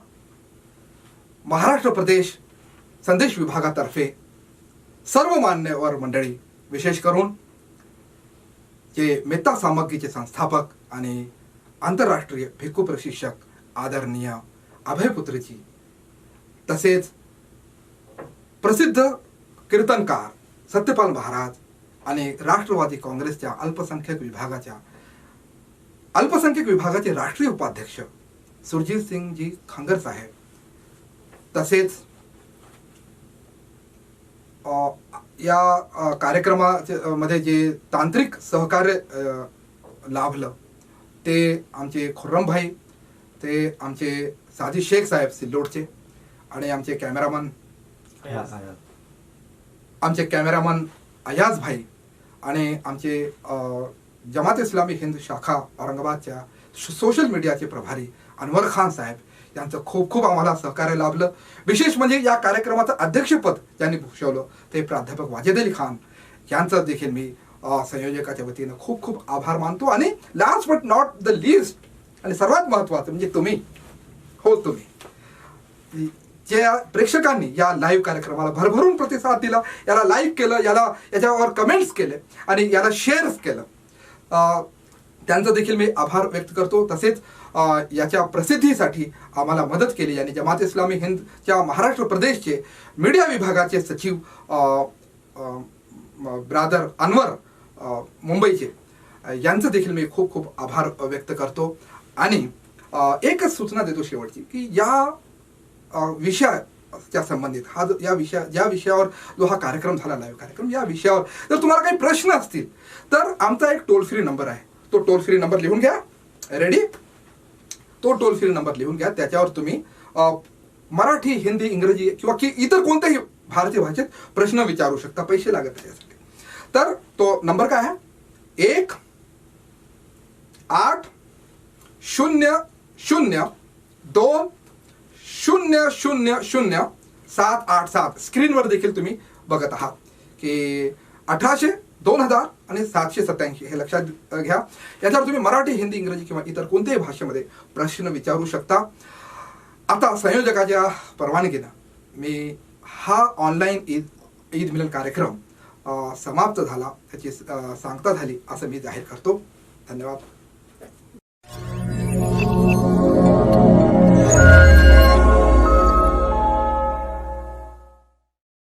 महाराष्ट्र प्रदेश संदेश विभागातर्फे सर्व मान्यवर मंडळी, विशेष करून जे मेत्ता सामग्रीचे संस्थापक आणि आंतरराष्ट्रीय भिक्खू प्रशिक्षक आदरणीय अभयपुत्रजी, तसेच प्रसिद्ध कीर्तनकार सत्यपाल महाराज आणि राष्ट्रवादी काँग्रेसच्या अल्पसंख्याक विभागाचे राष्ट्रीय उपाध्यक्ष सुरजीत सिंगजी खंगर साहेब, तसेच या कार्यक्रमामध्ये जे तांत्रिक सहकार्य लाभलं ते आमचे खुर्रमभाई, ते आमचे साजी शेख साहेब सिल्लोडचे, आणि आमचे कॅमेरामन अयाज भाई, आणि आमचे जमात इस्लामी हिंद शाखा औरंगाबादच्या सोशल मीडियाचे प्रभारी अनवर खान साहेब यांचं खूप खूप आम्हाला सहकार्य लाभलं. विशेष म्हणजे या कार्यक्रमाचं अध्यक्षपद ज्यांनी भूषवलं ते प्राध्यापक वाजेद अली खान यांचं देखील मी संयोजकाच्या वतीनं खूप खूप आभार मानतो. आणि last but not the list, आणि सर्वात महत्त्वाचं म्हणजे तुम्ही, हो तुम्ही ज्या प्रेक्षकांनी या लाईव्ह कार्यक्रमाला भरभरून प्रतिसाद दिला, याला लाईक केलं, याच्यावर कमेंट्स केले आणि याला शेअर्स केलं, त्यांचा देखील मी आभार व्यक्त करतो. तसेच याच्या प्रसिद्धीसाठी आम्हाला मदत केली यांनी जमात इस्लामी हिंदच्या महाराष्ट्र प्रदेशचे मीडिया विभागाचे सचिव ब्रादर अनवर मुंबईचे, यांचं देखील मी खूप खूप आभार व्यक्त करतो. आणि एकच सूचना देतो शेवटची की या विषयाच्या संबंधित ज्या विषयावर जो हा कार्यक्रम झाला, लाईव्ह कार्यक्रम, या विषयावर जर तुम्हाला काही प्रश्न असतील तर आमचा एक टोल फ्री नंबर आहे, तो टोल फ्री नंबर लिहून घ्या. रेडी? तो टोल फ्री नंबर लिहून घ्या. त्याच्यावर तुम्ही मराठी, हिंदी, इंग्रजी किंवा इतर कोणत्याही भारतीय भाषेत प्रश्न विचारू शकता, पैसे लागत त्याच्यासाठी. तर तो नंबर काय आहे? 1-800-2-000-787. स्क्रीनवर देखील तुम्ही बघत आहात की 1800, 2000 आणि 787 हे लक्षात घ्या. याच्यावर तुम्ही मराठी, हिंदी, इंग्रजी किंवा इतर कोणत्याही भाषेमध्ये प्रश्न विचारू शकता. आता संयोजकाच्या परवानगीनं मी हा ऑनलाईन ईद मिलन कार्यक्रम समाप्त झाला, त्याची सांगता झाली असं मी जाहीर करतो. धन्यवाद.